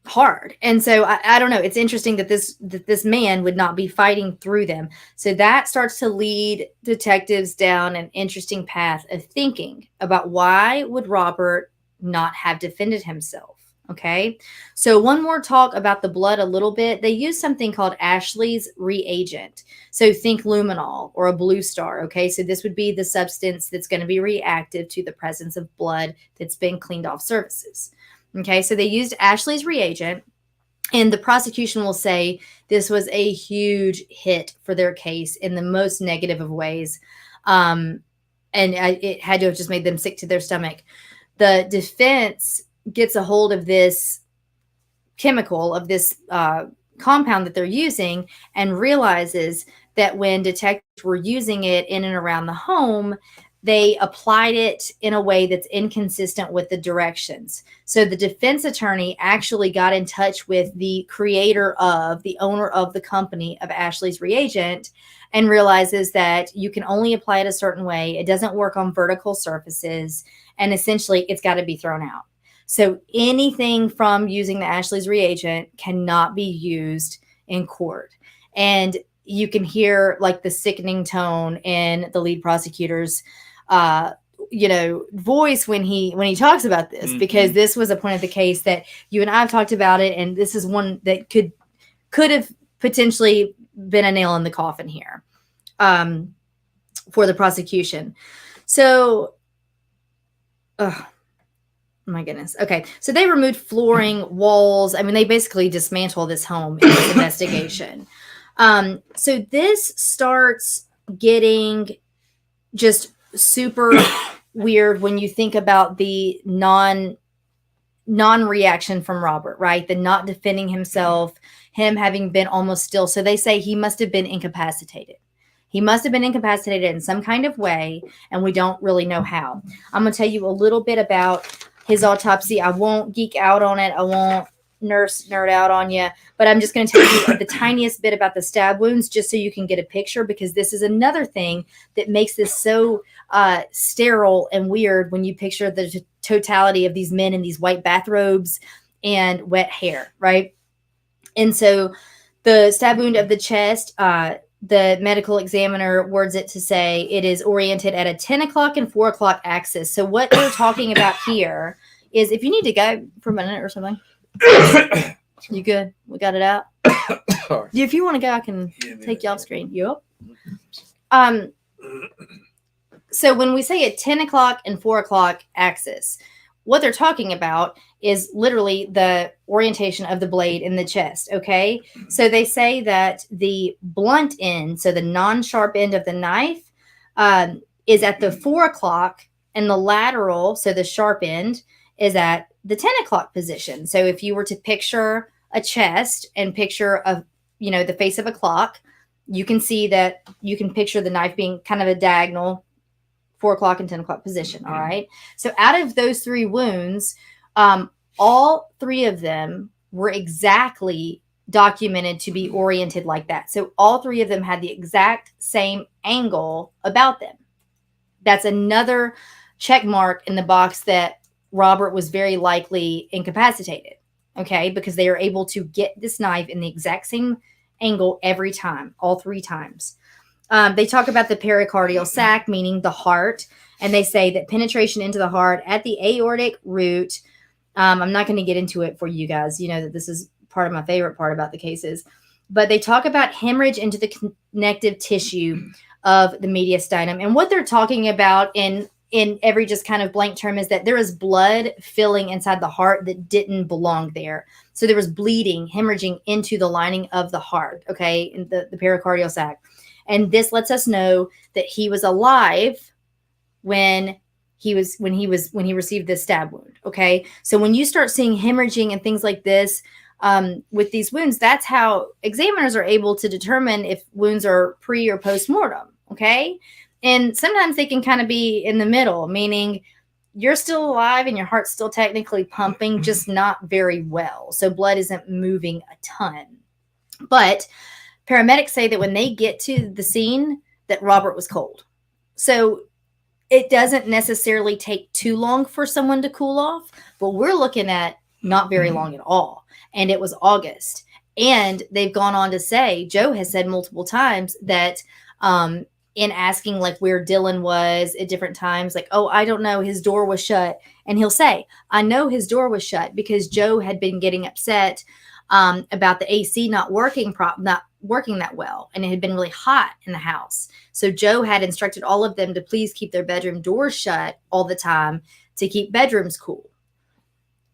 hard. And so I don't know. It's interesting that this man would not be fighting through them. So that starts to lead detectives down an interesting path of thinking about why would Robert not have defended himself. Okay. So one more talk about the blood a little bit. They use something called Ashley's reagent. So think luminol or a blue star. Okay. So this would be the substance that's going to be reactive to the presence of blood that's been cleaned off surfaces. Okay, so they used Ashley's reagent, and the prosecution will say this was a huge hit for their case in the most negative of ways. And it had to have just made them sick to their stomach. The defense gets a hold of this chemical, of this compound that they're using, and realizes that when detectives were using it in and around the home, they applied it in a way that's inconsistent with the directions. So the defense attorney actually got in touch with the owner of the company of Ashley's reagent, and realizes that you can only apply it a certain way. It doesn't work on vertical surfaces, and essentially it's got to be thrown out. So anything from using the Ashley's reagent cannot be used in court. And you can hear like the sickening tone in the lead prosecutor's, voice when he talks about this, because this was a point of the case that you and I have talked about it. And this is one that could have potentially been a nail in the coffin here, for the prosecution. So, oh my goodness. Okay. So they removed flooring, walls. I mean, they basically dismantled this home in this investigation. So this starts getting just super weird when you think about the non-reaction from Robert, right? The not defending himself, him having been almost still. So they say he must have been incapacitated. He must have been incapacitated in some kind of way, and we don't really know how. I'm going to tell you a little bit about his autopsy. I won't geek out on it. I won't nerd out on you, but I'm just going to tell you the tiniest bit about the stab wounds, just so you can get a picture, because this is another thing that makes this so sterile and weird when you picture the totality of these men in these white bathrobes and wet hair, right? And so the stab wound of the chest, the medical examiner words it to say it is oriented at a 10 o'clock and 4 o'clock axis. So what they're talking about here is, if you need to go for a minute or something. You good? We got it out? If you want to go, I can take you off screen. Yep. So when we say a 10 o'clock and 4 o'clock axis, what they're talking about is literally the orientation of the blade in the chest, okay? So they say that the blunt end, so the non-sharp end of the knife, is at the 4 o'clock, and the lateral, so the sharp end, is at the 10 o'clock position. So if you were to picture a chest and picture the face of a clock, you can see that you can picture the knife being kind of a diagonal 4 o'clock and 10 o'clock position. All right. So out of those 3 wounds, all 3 of them were exactly documented to be oriented like that. So all 3 of them had the exact same angle about them. That's another check mark in the box that Robert was very likely incapacitated. Okay. Because they are able to get this knife in the exact same angle every time, all 3 times. They talk about the pericardial sac, meaning the heart, and they say that penetration into the heart at the aortic root. I'm not going to get into it for you guys. You know that this is part of my favorite part about the cases, but they talk about hemorrhage into the connective tissue of the mediastinum. And what they're talking about in every just kind of blank term is that there is blood filling inside the heart that didn't belong there. So there was bleeding, hemorrhaging into the lining of the heart, okay, in the pericardial sac. And this lets us know that he was alive when he received this stab wound. Okay. So when you start seeing hemorrhaging and things like this, with these wounds, that's how examiners are able to determine if wounds are pre or post-mortem. Okay. And sometimes they can kind of be in the middle, meaning you're still alive and your heart's still technically pumping, just not very well. So blood isn't moving a ton. But paramedics say that when they get to the scene, that Robert was cold. So it doesn't necessarily take too long for someone to cool off, but we're looking at not very long at all. And it was August. And they've gone on to say, Joe has said multiple times that in asking like where Dylan was at different times, like, oh, I don't know, his door was shut. And he'll say, I know his door was shut because Joe had been getting upset about the AC not working that well, and it had been really hot in the house. So Joe had instructed all of them to please keep their bedroom doors shut all the time to keep bedrooms cool.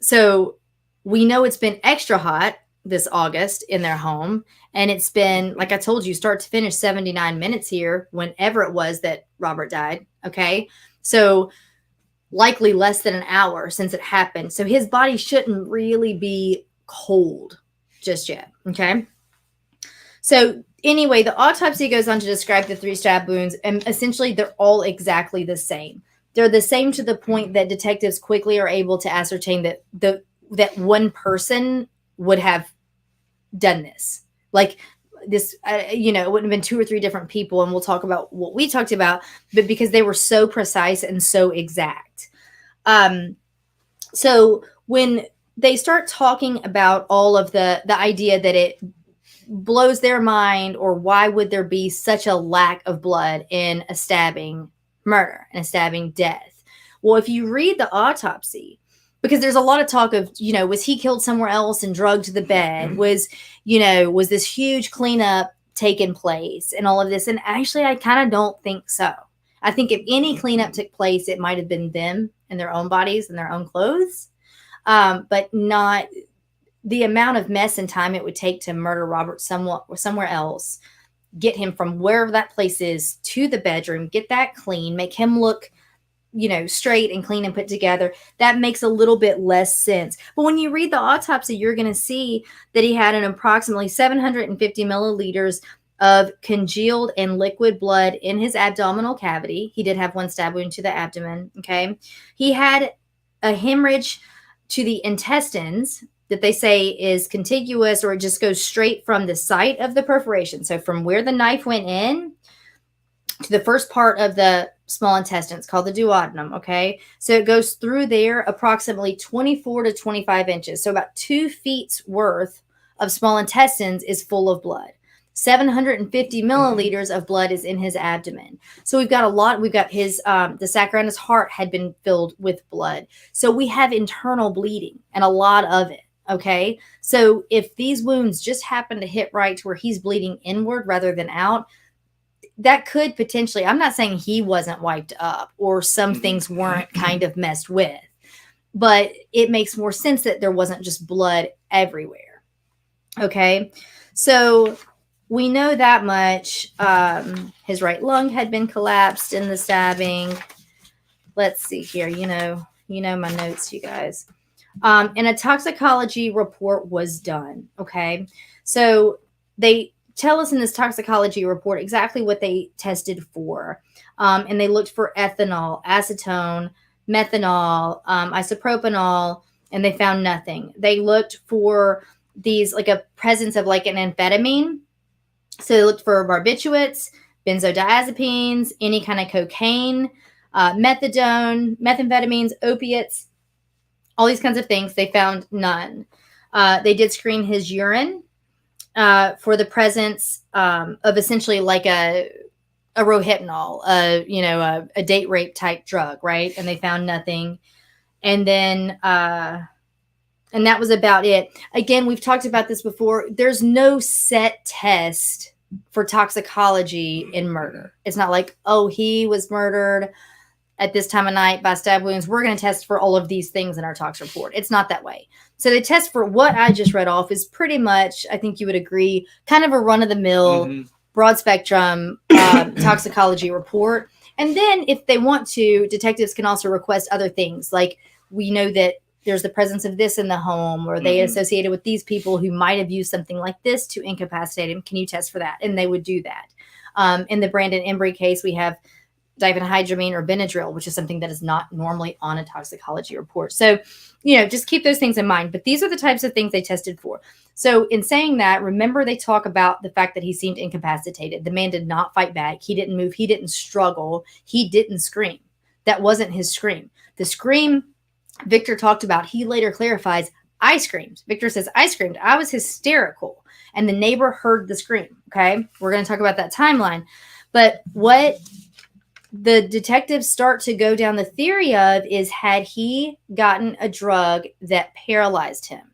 So we know it's been extra hot this August in their home, and it's been, like I told you, start to finish 79 minutes here whenever it was that Robert died. Okay, so likely less than an hour since it happened. So his body shouldn't really be cold just yet. Okay. So anyway, the autopsy goes on to describe the 3 stab wounds, and essentially they're all exactly the same. They're the same to the point that detectives quickly are able to ascertain that that one person would have done this. Like this, it wouldn't have been 2 or 3 different people, and we'll talk about what we talked about, but because they were so precise and so exact. So when they start talking about all of the idea that blows their mind, or why would there be such a lack of blood in a stabbing murder and a stabbing death? Well, if you read the autopsy, because there's a lot of talk of, was he killed somewhere else and drugged to the bed? Was this huge cleanup taking place and all of this? And actually, I kind of don't think so. I think if any cleanup took place, it might have been them and their own bodies and their own clothes, but not the amount of mess and time it would take to murder Robert somewhere else, get him from wherever that place is to the bedroom, get that clean, make him look, straight and clean and put together. That makes a little bit less sense. But when you read the autopsy, you're going to see that he had an approximately 750 milliliters of congealed and liquid blood in his abdominal cavity. He did have one stab wound to the abdomen. Okay. He had a hemorrhage to the intestines that they say is contiguous, or it just goes straight from the site of the perforation. So from where the knife went in to the first part of the small intestine, it's called the duodenum. Okay. So it goes through there approximately 24 to 25 inches. So about 2 feet's worth of small intestines is full of blood. 750 milliliters of blood is in his abdomen. So we've got a lot. We've got his, the sac around his heart had been filled with blood. So we have internal bleeding and a lot of it. Okay. So if these wounds just happen to hit right to where he's bleeding inward rather than out, that could potentially, I'm not saying he wasn't wiped up or some things weren't kind of messed with, but it makes more sense that there wasn't just blood everywhere. Okay. So we know that much. His right lung had been collapsed in the stabbing. Let's see here. You know my notes, you guys. And a toxicology report was done. Okay. So they tell us in this toxicology report exactly what they tested for. And they looked for ethanol, acetone, methanol, isopropanol, and they found nothing. They looked for these, like a presence of like an amphetamine. So they looked for barbiturates, benzodiazepines, any kind of cocaine, methadone, methamphetamines, opiates, all these kinds of things. They found none. They did screen his urine for the presence of essentially like a Rohypnol, a date rape type drug, right? And they found nothing. And then, and that was about it. Again, we've talked about this before. There's no set test for toxicology in murder. It's not like, oh, he was murdered at this time of night by stab wounds. We're going to test for all of these things in our tox report. It's not that way. So the test for what I just read off is pretty much, I think you would agree, kind of a run-of-the-mill, broad spectrum toxicology report. And then if they want to, detectives can also request other things. Like, we know that there's the presence of this in the home, or they associated with these people who might have used something like this to incapacitate him. Can you test for that? And they would do that. In the Brandon Embry case, we have diphenhydramine or Benadryl, which is something that is not normally on a toxicology report. So, just keep those things in mind. But these are the types of things they tested for. So in saying that, remember they talk about the fact that he seemed incapacitated. The man did not fight back. He didn't move. He didn't struggle. He didn't scream. That wasn't his scream. The scream Victor talked about, he later clarifies, I screamed. Victor says, I screamed. I was hysterical. And the neighbor heard the scream. Okay. We're going to talk about that timeline. But what the detectives start to go down the theory of is, had he gotten a drug that paralyzed him?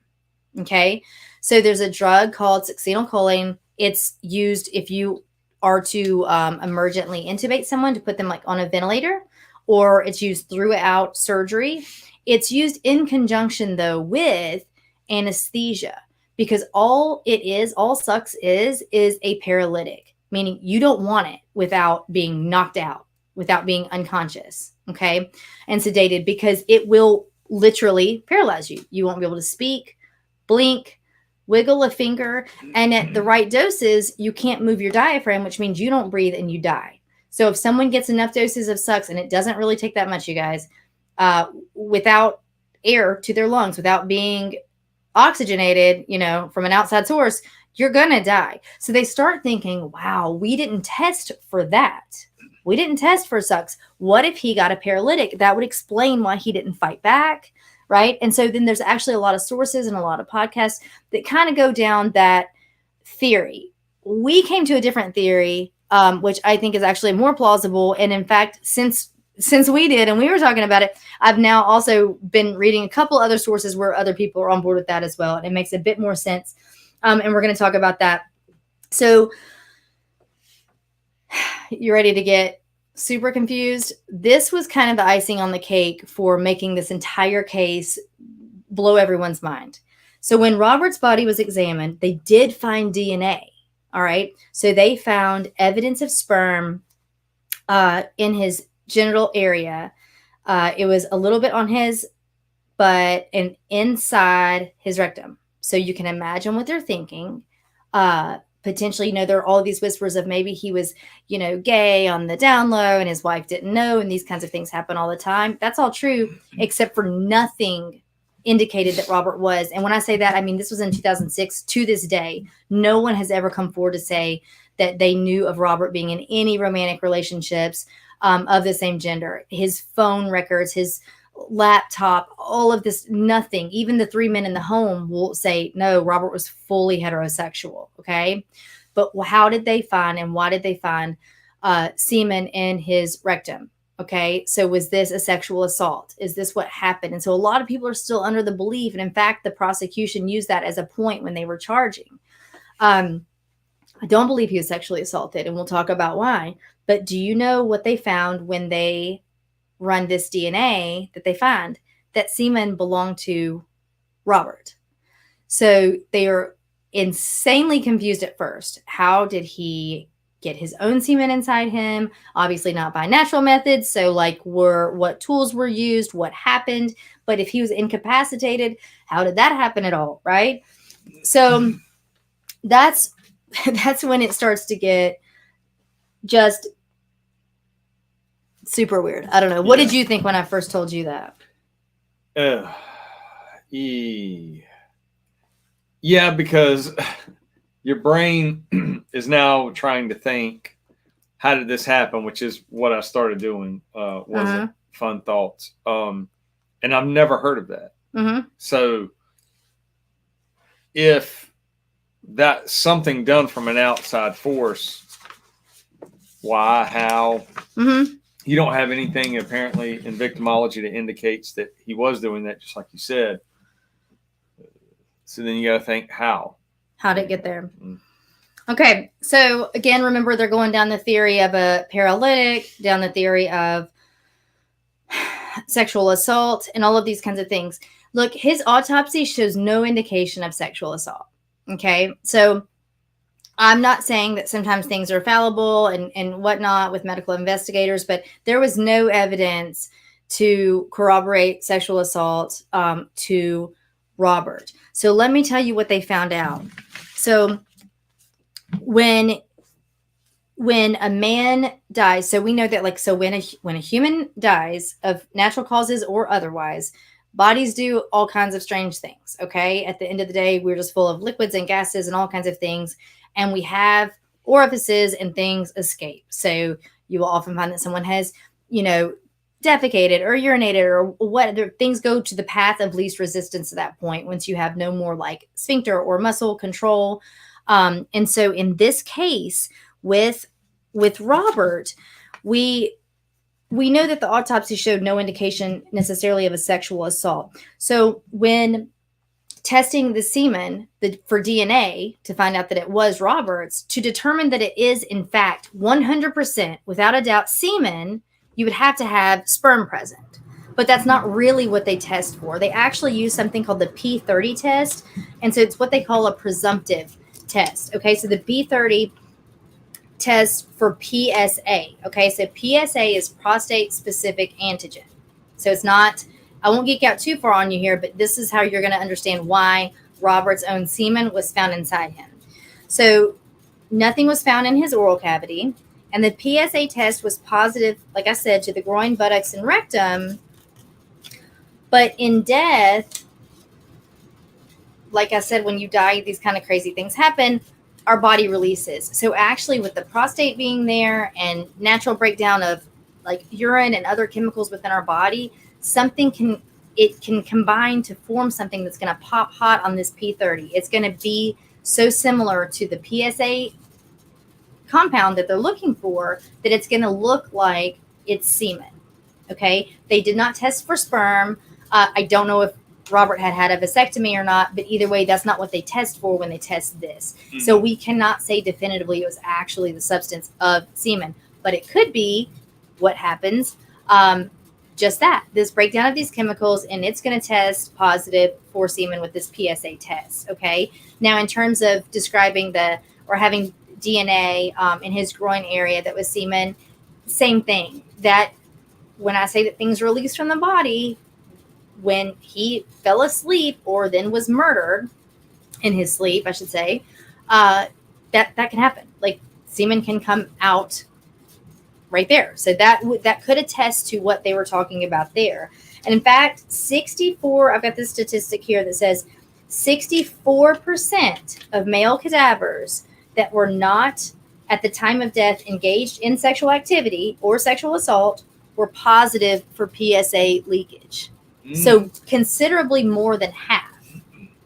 Okay. So there's a drug called succinylcholine. It's used if you are to emergently intubate someone, to put them like on a ventilator, or it's used throughout surgery. It's used in conjunction, though, with anesthesia, because all sucks is a paralytic, meaning you don't want it without being knocked out, without being unconscious, okay, and sedated, because it will literally paralyze you. You won't be able to speak, blink, wiggle a finger, and at the right doses, you can't move your diaphragm, which means you don't breathe and you die. So if someone gets enough doses of sucks, and it doesn't really take that much, you guys, without air to their lungs, without being oxygenated, from an outside source, you're going to die. So they start thinking, wow, we didn't test for that. We didn't test for sucks. What if he got a paralytic? That would explain why he didn't fight back, right? And so then there's actually a lot of sources and a lot of podcasts that kind of go down that theory. We came to a different theory, which I think is actually more plausible. And in fact, since we did, and we were talking about it, I've now also been reading a couple other sources where other people are on board with that as well. And it makes a bit more sense. And we're going to talk about that. So you ready to get super confused? This was kind of the icing on the cake for making this entire case blow everyone's mind. So when Robert's body was examined, they did find DNA. All right. So they found evidence of sperm in his genital area. It was a little bit on his butt and inside his rectum. So you can imagine what they're thinking. Potentially, there are all these whispers of maybe he was, gay on the down low and his wife didn't know. And these kinds of things happen all the time. That's all true, except for nothing indicated that Robert was. And when I say that, I mean, this was in 2006. To this day, no one has ever come forward to say that they knew of Robert being in any romantic relationships of the same gender. His phone records, his laptop, all of this, nothing. Even the 3 men in the home will say, no, Robert was fully heterosexual. Okay. But how did they find and why did they find semen in his rectum? Okay. So was this a sexual assault? Is this what happened? And so a lot of people are still under the belief. And in fact, the prosecution used that as a point when they were charging. I don't believe he was sexually assaulted, and we'll talk about why. But do you know what they found when they run this DNA that they find? That semen belonged to Robert. So they are insanely confused at first. How did he get his own semen inside him? Obviously not by natural methods. So what tools were used, what happened? But if he was incapacitated, how did that happen at all? Right? So that's when it starts to get just super weird. I don't know. What did you think when I first told you that? Yeah, because your brain is now trying to think, how did this happen? Which is what I started doing. Wasn't fun thoughts. And I've never heard of that. Mm-hmm. So if that's something done from an outside force, why, how? Mm-hmm. You don't have anything apparently in victimology that indicates that he was doing that, just like you said. So then you got to think, how? How did it get there? Mm-hmm. Okay. So again, remember, they're going down the theory of a paralytic, down the theory of sexual assault, and all of these kinds of things. Look, his autopsy shows no indication of sexual assault. Okay. So I'm not saying that sometimes things are fallible and whatnot with medical investigators, but there was no evidence to corroborate sexual assault to Robert. So let me tell you what they found out. So when a man dies, so we know that when a human dies of natural causes or otherwise, bodies do all kinds of strange things. Okay. At the end of the day, we're just full of liquids and gases and all kinds of things. And we have orifices and things escape. So you will often find that someone has, defecated or urinated or what things go to the path of least resistance at that point, once you have no more sphincter or muscle control. And so in this case with Robert, we know that the autopsy showed no indication necessarily of a sexual assault. So when testing the semen for DNA to find out that it was Robert's, to determine that it is in fact 100% without a doubt semen, you would have to have sperm present. But that's not really what they test for. They actually use something called the P30 test. And so it's what they call a presumptive test. Okay, so the P30 test for PSA. Okay, so PSA is prostate specific antigen. So it's not, I won't geek out too far on you here, but this is how you're going to understand why Robert's own semen was found inside him. So nothing was found in his oral cavity, and the PSA test was positive, like I said, to the groin, buttocks, and rectum. But in death, like I said, when you die, these kind of crazy things happen. Our body releases. So actually, with the prostate being there and natural breakdown of urine and other chemicals within our body, something can combine to form something that's going to pop hot on this P30. It's going to be so similar to the PSA compound that they're looking for that it's going to look like it's semen. Okay. They did not test for sperm. I don't know if Robert had a vasectomy or not, but either way, that's not what they test for when they test this. Mm-hmm. So we cannot say definitively it was actually the substance of semen, but it could be what happens. Just that, this breakdown of these chemicals, and it's going to test positive for semen with this PSA test. Okay. Now, in terms of describing or having DNA in his groin area that was semen, same thing. That when I say that things released from the body, when he fell asleep or then was murdered in his sleep, I should say, that can happen. Like semen can come out right there. So that could attest to what they were talking about there. And in fact, I've got this statistic here that says 64% of male cadavers that were not at the time of death engaged in sexual activity or sexual assault were positive for PSA leakage. So considerably more than half.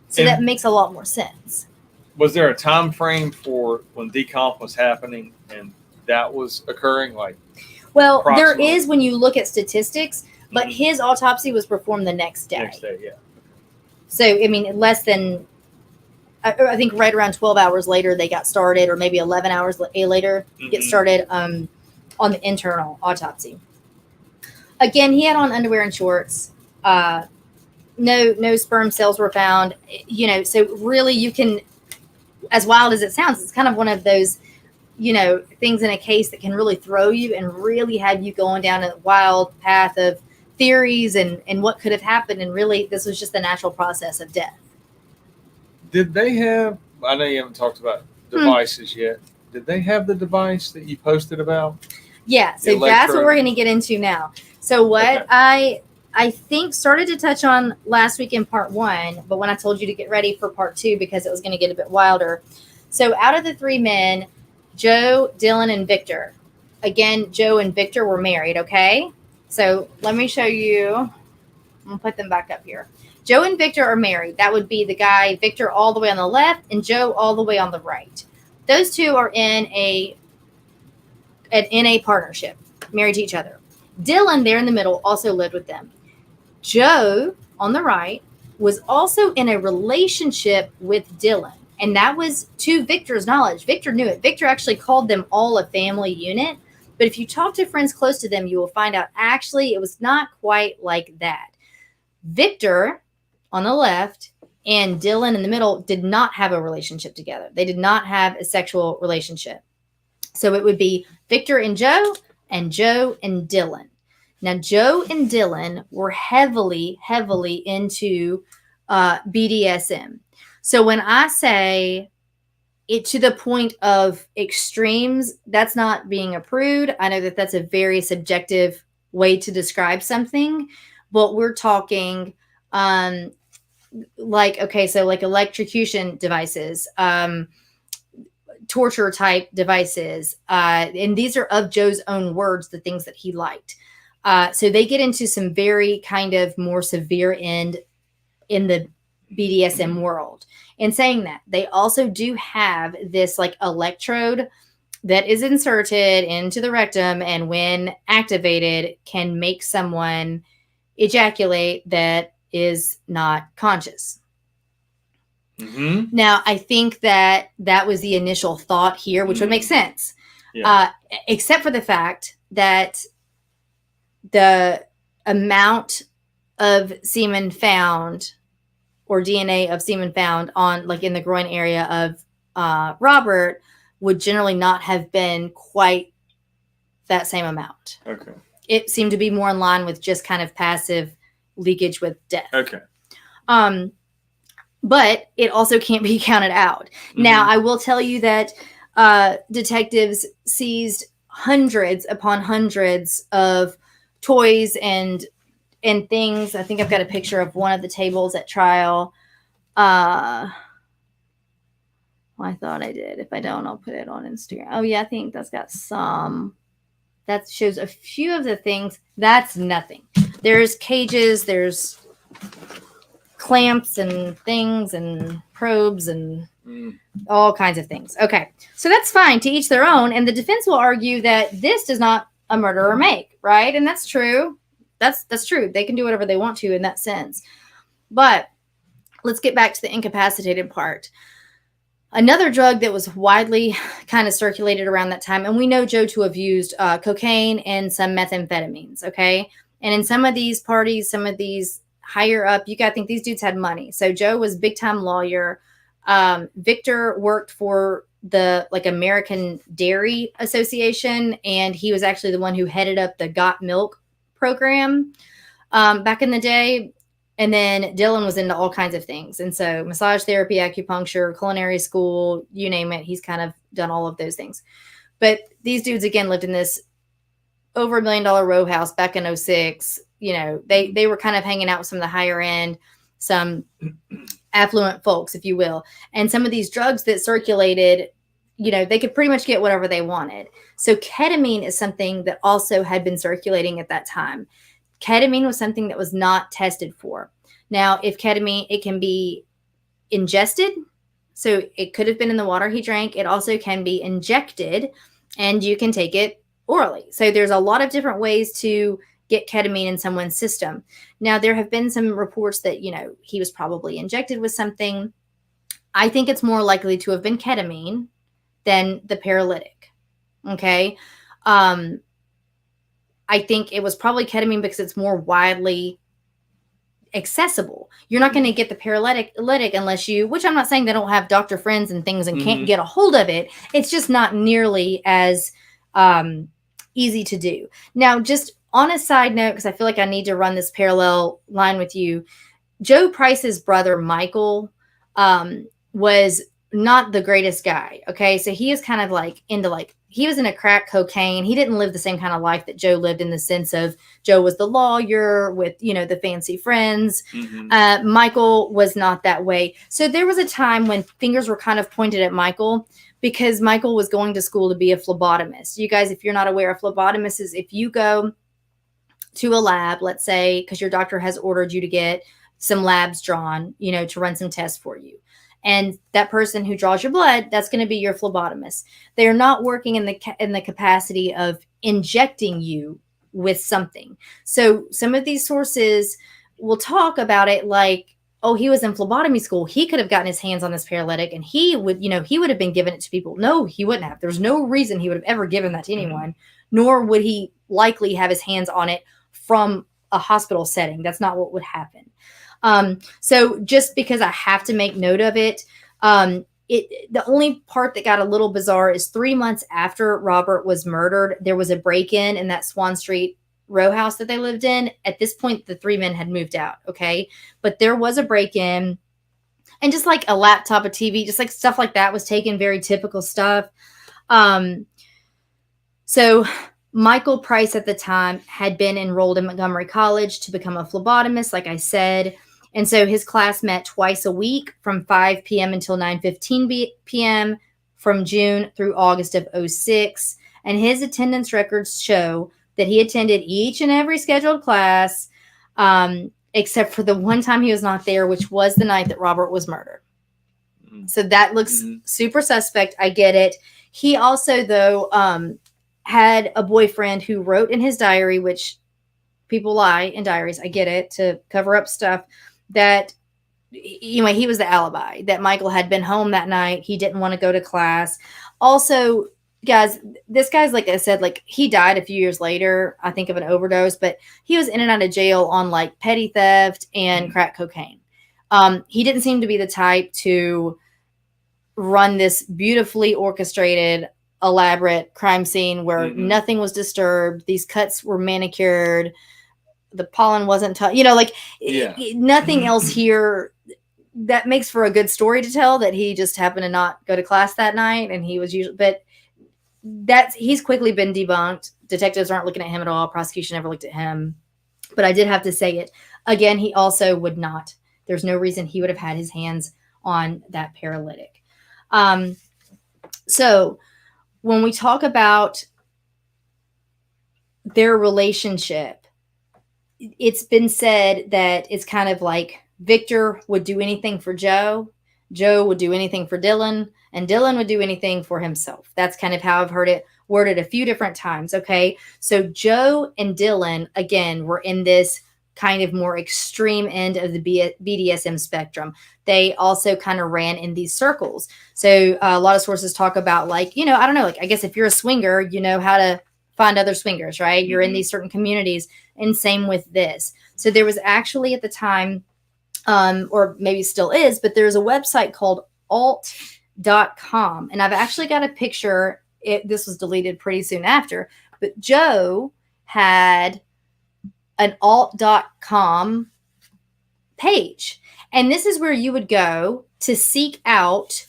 So that makes a lot more sense. Was there a time frame for when decomp was happening and that was occurring? Well, there is when you look at statistics, but his autopsy was performed the next day. Next day, yeah. So, I mean, less than, I think right around 12 hours later, they got started, or maybe 11 hours later, get started on the internal autopsy. Again, he had on underwear and shorts. No sperm cells were found. So really you can, as wild as it sounds, it's kind of one of those, things in a case that can really throw you and really have you going down a wild path of theories and what could have happened. And really, this was just the natural process of death. Did they have, I know you haven't talked about devices yet. Did they have the device that you posted about? Yeah. So that's what we're going to get into now. So what I think started to touch on last week in part 1, but when I told you to get ready for part 2, because it was going to get a bit wilder. So out of the 3 men, Joe, Dylan, and Victor. Again, Joe and Victor were married, okay? So let me show you. I'm going to put them back up here. Joe and Victor are married. That would be the guy, Victor, all the way on the left, and Joe all the way on the right. Those two are in a partnership, married to each other. Dylan, there in the middle, also lived with them. Joe, on the right, was also in a relationship with Dylan. And that was to Victor's knowledge. Victor knew it. Victor actually called them all a family unit. But if you talk to friends close to them, you will find out actually it was not quite like that. Victor, on the left, and Dylan in the middle did not have a relationship together. They did not have a sexual relationship. So it would be Victor and Joe and Dylan. Now, Joe and Dylan were heavily into BDSM. So when I say it to the point of extremes, that's not being a prude. I know that that's a very subjective way to describe something, but we're talking like electrocution devices, torture type devices. And these are of Joe's own words, the things that he liked. So they get into some very kind of more severe end in the BDSM world. In saying that, they also do have this like electrode that is inserted into the rectum, and when activated can make someone ejaculate that is not conscious. Now, I think that was the initial thought here, which would make sense. Yeah. Except for the fact that the amount of semen found, or DNA of semen found on, like, in the groin area of Robert, would generally not have been quite that same amount. Okay. It seemed to be more in line with just kind of passive leakage with death. Okay. But it also can't be counted out. Now, I will tell you that detectives seized hundreds upon hundreds of toys and things. I think I've got a picture of one of the tables at trial. Well, I thought I did. If I don't, I'll put it on Instagram. Oh, yeah, I think that's got some. That shows a few of the things. That's nothing. There's cages. There's clamps and things and probes and All kinds of things. Okay. So that's fine, to each their own. And the defense will argue that this does not a murderer make, right? And that's true. That's true. They can do whatever they want to in that sense. But let's get back to the incapacitated part. Another drug that was widely kind of circulated around that time, and we know Joe to have used cocaine and some methamphetamines, okay? And in some of these parties, some of these higher up, you got to think these dudes had money. So Joe was a big-time lawyer. Victor worked for the American Dairy Association, and he was actually the one who headed up the Got Milk program back in the day. And then Dylan was into all kinds of things. And so massage therapy, acupuncture, culinary school, you name it. He's kind of done all of those things. But these dudes, again, lived in this over $1 million row house back in 2006. You know, they were kind of hanging out with some of the higher end, some affluent folks, if you will. And some of these drugs that circulated, you know, they could pretty much get whatever they wanted. So ketamine is something that also had been circulating at that time. Ketamine was something that was not tested for. Now, if ketamine, it can be ingested. So it could have been in the water he drank. It also can be injected, and you can take it orally. So there's a lot of different ways to get ketamine in someone's system. Now, there have been some reports that, you know, he was probably injected with something. I think it's more likely to have been ketamine than the paralytic. Okay. I think it was probably ketamine because it's more widely accessible. You're not going to get the paralytic unless you, which I'm not saying they don't have doctor friends and things and can't get a hold of it. It's just not nearly as easy to do. Now, just on a side note, because I feel like I need to run this parallel line with you, Joe Price's brother, Michael, was not the greatest guy. Okay. So he is kind of he was into crack cocaine. He didn't live the same kind of life that Joe lived, in the sense of Joe was the lawyer with, you know, the fancy friends. Michael was not that way. So there was a time when fingers were kind of pointed at Michael, because Michael was going to school to be a phlebotomist. You guys, if you're not aware, a phlebotomist is if you go to a lab, let's say, because your doctor has ordered you to get some labs drawn, you know, to run some tests for you. And that person who draws your blood, that's going to be your phlebotomist. They're not working in the capacity of injecting you with something. So some of these sources will talk about it like, oh, he was in phlebotomy school. He could have gotten his hands on this paralytic, and he would have been giving it to people. No, he wouldn't have. There's no reason he would have ever given that to anyone, nor would he likely have his hands on it from a hospital setting. That's not what would happen. So just because I have to make note of it, the only part that got a little bizarre is 3 months after Robert was murdered, there was a break-in in that Swan Street row house that they lived in. At this point, the three men had moved out. Okay. But there was a break-in, and just like a laptop, a TV, just like stuff like that was taken, very typical stuff. So Michael Price at the time had been enrolled in Montgomery College to become a phlebotomist, like I said. And so his class met twice a week from 5 p.m. until 9:15 p.m. from June through August of 2006. And his attendance records show that he attended each and every scheduled class, except for the one time he was not there, which was the night that Robert was murdered. So that looks super suspect. I get it. He also, though, had a boyfriend who wrote in his diary, which people lie in diaries, I get it, to cover up stuff, that anyway, he was the alibi, that Michael had been home that night. He didn't want to go to class. Also, guys, this guy's, like I said, like, he died a few years later, I think, of an overdose, but he was in and out of jail on like petty theft and crack cocaine. He didn't seem to be the type to run this beautifully orchestrated, elaborate crime scene where nothing was disturbed. These cuts were manicured. The pollen wasn't, nothing else here that makes for a good story to tell, that he just happened to not go to class that night. And he was usually, but he's quickly been debunked. Detectives aren't looking at him at all. Prosecution never looked at him, but I did have to say it again. He also would not, there's no reason he would have had his hands on that paralytic. So when we talk about their relationship, it's been said that it's kind of like Victor would do anything for Joe. Joe would do anything for Dylan, and Dylan would do anything for himself. That's kind of how I've heard it worded a few different times. Okay. So Joe and Dylan, again, were in this kind of more extreme end of the BDSM spectrum. They also kind of ran in these circles. So a lot of sources talk about, like, you know, I don't know, like, I guess if you're a swinger, you know how to find other swingers, right? You're in these certain communities, and same with this. So there was actually at the time, or maybe still is, but there's a website called alt.com. And I've actually got a picture. This was deleted pretty soon after, but Joe had an alt.com page. And this is where you would go to seek out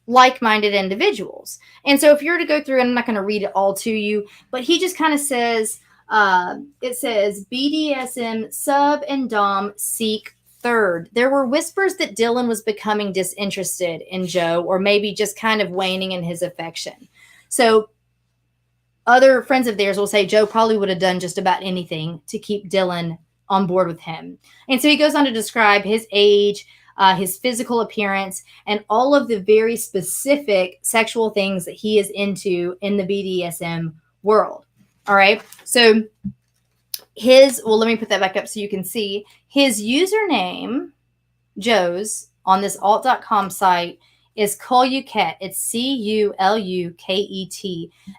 like-minded individuals. And so if you were to go through, and I'm not going to read it all to you, but he just kind of says, it says BDSM sub and dom seek third. There were whispers that Dylan was becoming disinterested in Joe, or maybe just kind of waning in his affection. So other friends of theirs will say Joe probably would have done just about anything to keep Dylan on board with him. And so he goes on to describe his age, his physical appearance, and all of the very specific sexual things that he is into in the BDSM world. All right. So let me put that back up so you can see his username, Joe's, on this alt.com site is Culuket. It's Culuket.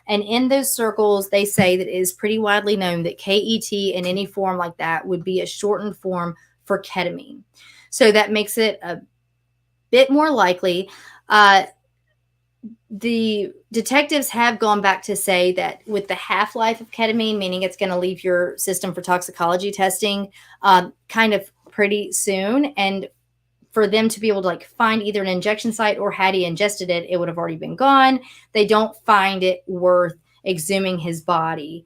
And in those circles, they say that it is pretty widely known that KET in any form like that would be a shortened form for ketamine. So that makes it a bit more likely. The detectives have gone back to say that with the half-life of ketamine, meaning it's going to leave your system for toxicology testing kind of pretty soon, and for them to be able to like find either an injection site, or had he ingested it, it would have already been gone. They don't find it worth exhuming his body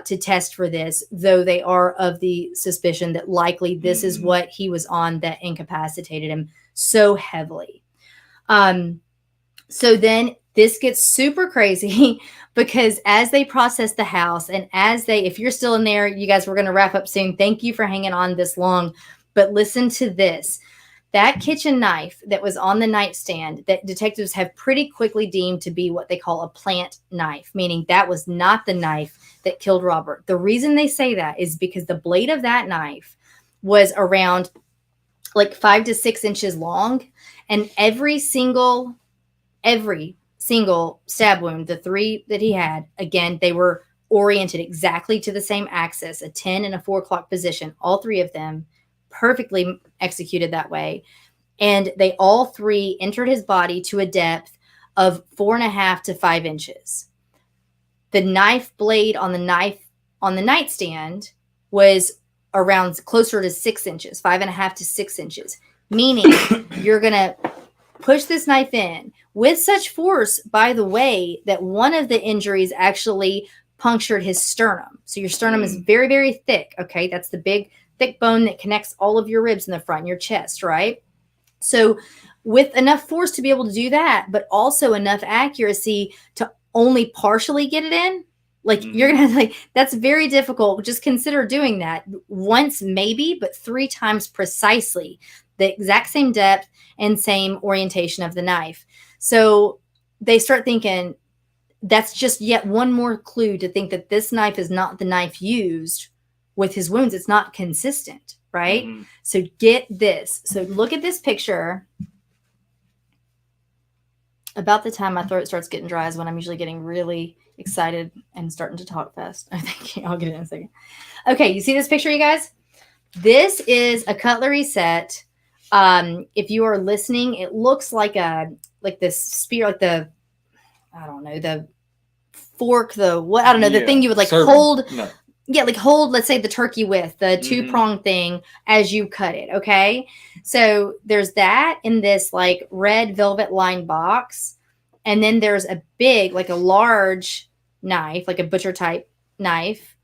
to test for this, though they are of the suspicion that likely this is what he was on that incapacitated him so heavily. So then this gets super crazy because as they process the house, and if you're still in there, you guys, we're going to wrap up soon. Thank you for hanging on this long, but listen to this. That kitchen knife that was on the nightstand that detectives have pretty quickly deemed to be what they call a plant knife, meaning that was not the knife that killed Robert. The reason they say that is because the blade of that knife was around like 5 to 6 inches long, and every single stab wound, the 3 that he had, again, they were oriented exactly to the same axis, a 10 and a 4 o'clock position, all 3 of them perfectly executed that way. And they all 3 entered his body to a depth of 4.5 to 5 inches. The knife blade on the nightstand was around closer to 6 inches, 5.5 to 6 inches, meaning you're going to push this knife in with such force, by the way, that one of the injuries actually punctured his sternum. So your sternum is very, very thick. Okay. That's the big, thick bone that connects all of your ribs in the front and your chest, right? So with enough force to be able to do that, but also enough accuracy to only partially get it in, like you're going to like, that's very difficult. Just consider doing that once, maybe, but 3 times precisely, the exact same depth and same orientation of the knife. So they start thinking that's just yet one more clue to think that this knife is not the knife used with his wounds. It's not consistent, right? So get this. So look at this picture. About the time my throat starts getting dry is when I'm usually getting really excited and starting to talk fast. I think I'll get it in a second. Okay, you see this picture, you guys? This is a cutlery set. If you are listening, it looks like this spear, like the fork, the thing you would like hold. No. Yeah, like hold, let's say, the turkey with the 2-prong thing as you cut it. Okay. So there's that in this like red velvet lined box. And then there's a big, like a large knife, like a butcher type knife.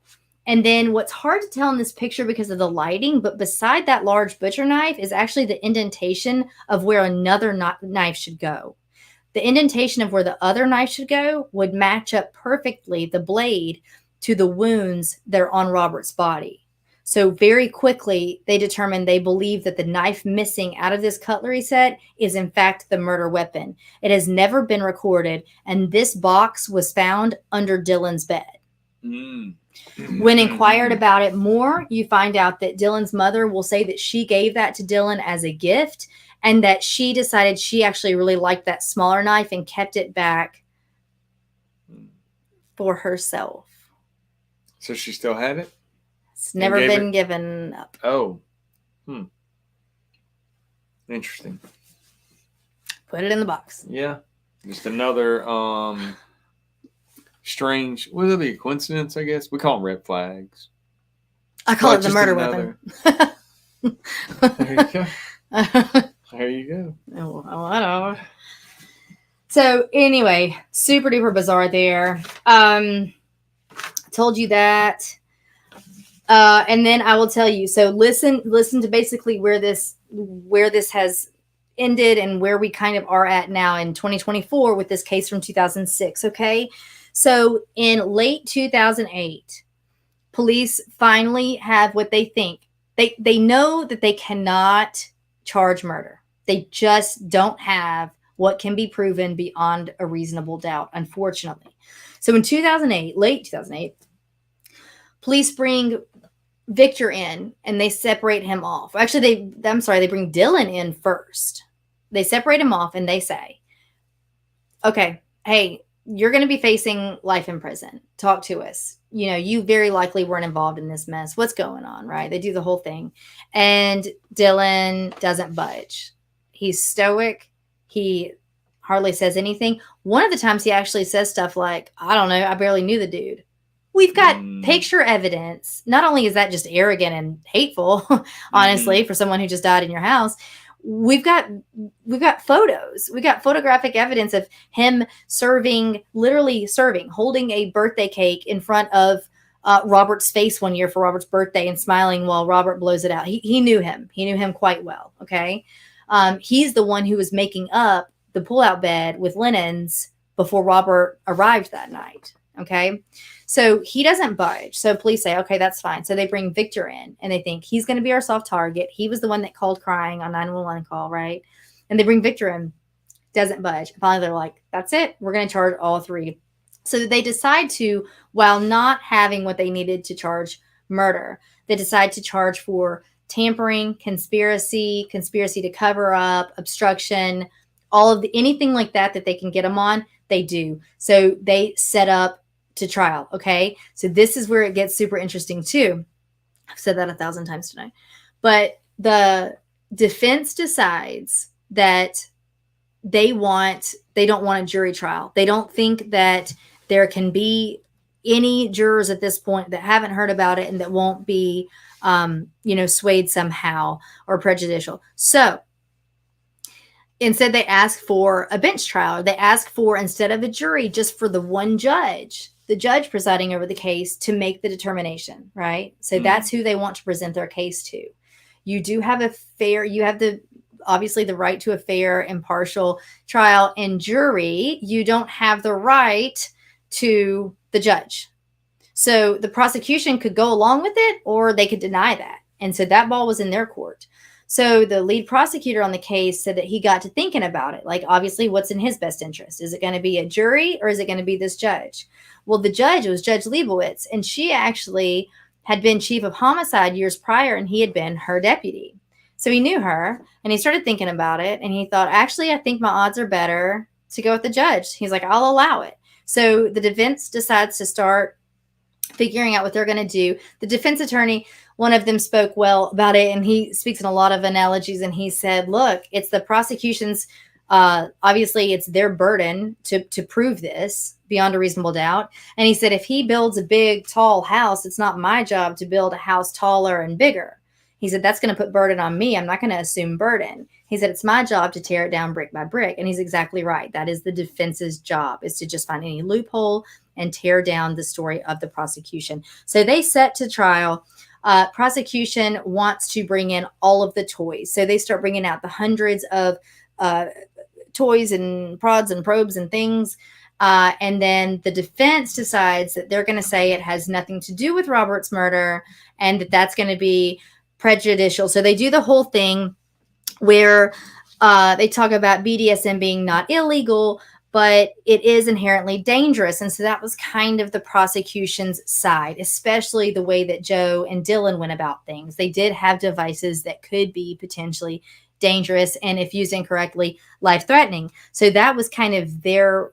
And then what's hard to tell in this picture because of the lighting, but beside that large butcher knife is actually the indentation of where another knife should go. The indentation of where the other knife should go would match up perfectly the blade to the wounds that are on Robert's body. So very quickly, they believe that the knife missing out of this cutlery set is in fact the murder weapon. It has never been recorded, and this box was found under Dylan's bed. When inquired about it more, you find out that Dylan's mother will say that she gave that to Dylan as a gift, and that she decided she actually really liked that smaller knife and kept it back for herself. So she still had it? It's never been given up. Oh. Interesting. Put it in the box. Yeah. Just another strange, would it be a coincidence, I guess? We call them red flags. I call it the murder weapon. There you go. There you go. Oh, I don't know. So anyway, super duper bizarre there. Told you that. And then I will tell you, so listen to basically where this has ended and where we kind of are at now in 2024 with this case from 2006. Okay. So in late 2008, police finally have what they think. They know that they cannot charge murder. They just don't have what can be proven beyond a reasonable doubt, unfortunately. So in 2008, late 2008, police bring Victor in and they separate him off. Actually, they bring Dylan in first. They separate him off and they say, okay, hey, you're going to be facing life in prison. Talk to us. You know, you very likely weren't involved in this mess. What's going on, right? They do the whole thing. And Dylan doesn't budge. He's stoic. He hardly says anything. One of the times he actually says stuff like, I don't know, I barely knew the dude. We've got picture evidence. Not only is that just arrogant and hateful, honestly, for someone who just died in your house, we've got photos. We got photographic evidence of him literally serving, holding a birthday cake in front of Robert's face one year for Robert's birthday and smiling while Robert blows it out. He knew him. He knew him quite well. Okay. He's the one who was making up the pull-out bed with linens before Robert arrived that night. Okay. So he doesn't budge. So police say, okay, that's fine. So they bring Victor in and they think he's going to be our soft target. He was the one that called crying on 911 call, right? And they bring Victor in, doesn't budge. Finally, they're like, that's it. We're going to charge all three. So they decide to, while not having what they needed to charge murder, they decide to charge for tampering, conspiracy to cover up, obstruction, all of anything like that they can get them on, they do. So they set up to trial. Okay. So this is where it gets super interesting too. I've said that 1,000 times tonight, but the defense decides that they don't want a jury trial. They don't think that there can be any jurors at this point that haven't heard about it and that won't be, swayed somehow or prejudicial. So instead, they ask for a bench trial. They ask for, instead of a jury, just for the one judge, the judge presiding over the case, to make the determination, right? So that's who they want to present their case to. You do have obviously the right to a fair, impartial trial and jury. You don't have the right to the judge. So the prosecution could go along with it or they could deny that. And so that ball was in their court. So the lead prosecutor on the case said that he got to thinking about it. Like, obviously, what's in his best interest? Is it going to be a jury or is it going to be this judge? Well, the judge was Judge Leibowitz, and she actually had been chief of homicide years prior, and he had been her deputy. So he knew her, and he started thinking about it, and he thought, actually, I think my odds are better to go with the judge. He's like, I'll allow it. So the defense decides to start figuring out what they're going to do. The defense attorney, one of them, spoke well about it, and he speaks in a lot of analogies, and he said, look, it's the prosecution's, obviously it's their burden to prove this beyond a reasonable doubt. And he said, if he builds a big, tall house, it's not my job to build a house taller and bigger. He said, that's going to put burden on me. I'm not going to assume burden. He said, it's my job to tear it down brick by brick. And he's exactly right. That is the defense's job, is to just find any loophole and tear down the story of the prosecution. So they set to trial. Prosecution wants to bring in all of the toys. So they start bringing out the hundreds of toys and prods and probes and things. And then the defense decides that they're going to say it has nothing to do with Robert's murder and that that's going to be prejudicial. So they do the whole thing where they talk about BDSM being not illegal, but it is inherently dangerous. And so that was kind of the prosecution's side, especially the way that Joe and Dylan went about things. They did have devices that could be potentially dangerous and, if used incorrectly, life-threatening. So that was kind of their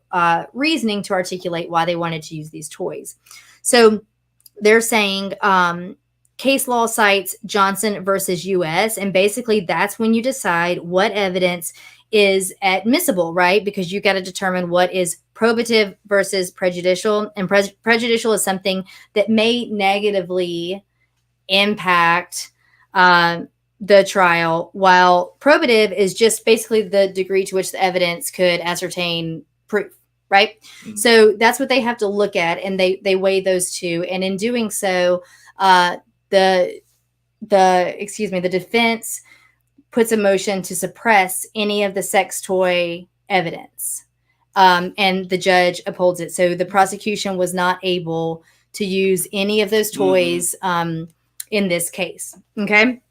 reasoning to articulate why they wanted to use these toys. So they're saying case law cites Johnson versus U.S., and basically that's when you decide what evidence is admissible, right? Because you got to determine what is probative versus prejudicial. And prejudicial is something that may negatively impact the trial, while probative is just basically the degree to which the evidence could ascertain proof, right? Mm-hmm. So that's what they have to look at, and they weigh those two. And in doing so, the defense puts a motion to suppress any of the sex toy evidence, and the judge upholds it. So the prosecution was not able to use any of those toys in this case. Okay,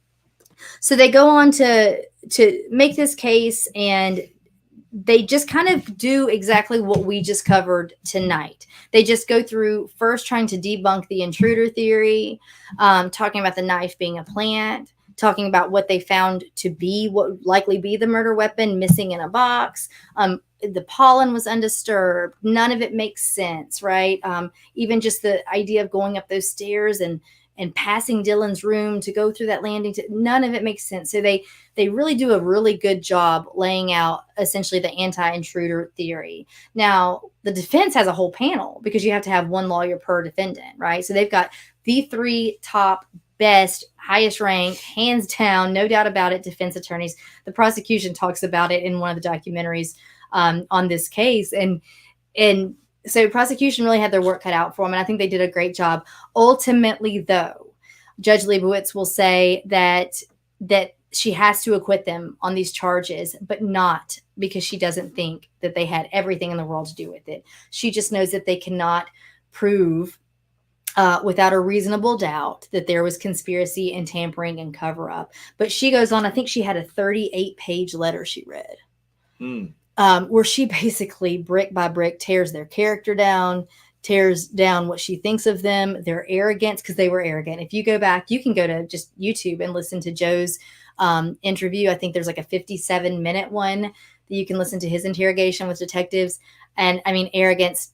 so they go on to make this case, and they just kind of do exactly what we just covered tonight. They just go through first trying to debunk the intruder theory, talking about the knife being a plant, talking about what they found to be what likely be the murder weapon missing in a box. The pollen was undisturbed. None of it makes sense, right? Even just the idea of going up those stairs and passing Dylan's room to go through that landing, none of it makes sense. So they really do a really good job laying out essentially the anti-intruder theory. Now, the defense has a whole panel because you have to have one lawyer per defendant, right? So they've got the three top, best, highest rank, hands down, no doubt about it, defense attorneys. The prosecution talks about it in one of the documentaries on this case. And so prosecution really had their work cut out for them, and I think they did a great job. Ultimately, though, Judge Leibowitz will say that she has to acquit them on these charges, but not because she doesn't think that they had everything in the world to do with it. She just knows that they cannot prove without a reasonable doubt that there was conspiracy and tampering and cover-up. But she goes on, I think she had a 38-page letter she read. Where she basically brick by brick tears their character down, tears down what she thinks of them, their arrogance, because they were arrogant. If you go back, you can go to just YouTube and listen to Joe's interview. I think there's like a 57-minute one that you can listen to his interrogation with detectives. And I mean, arrogance,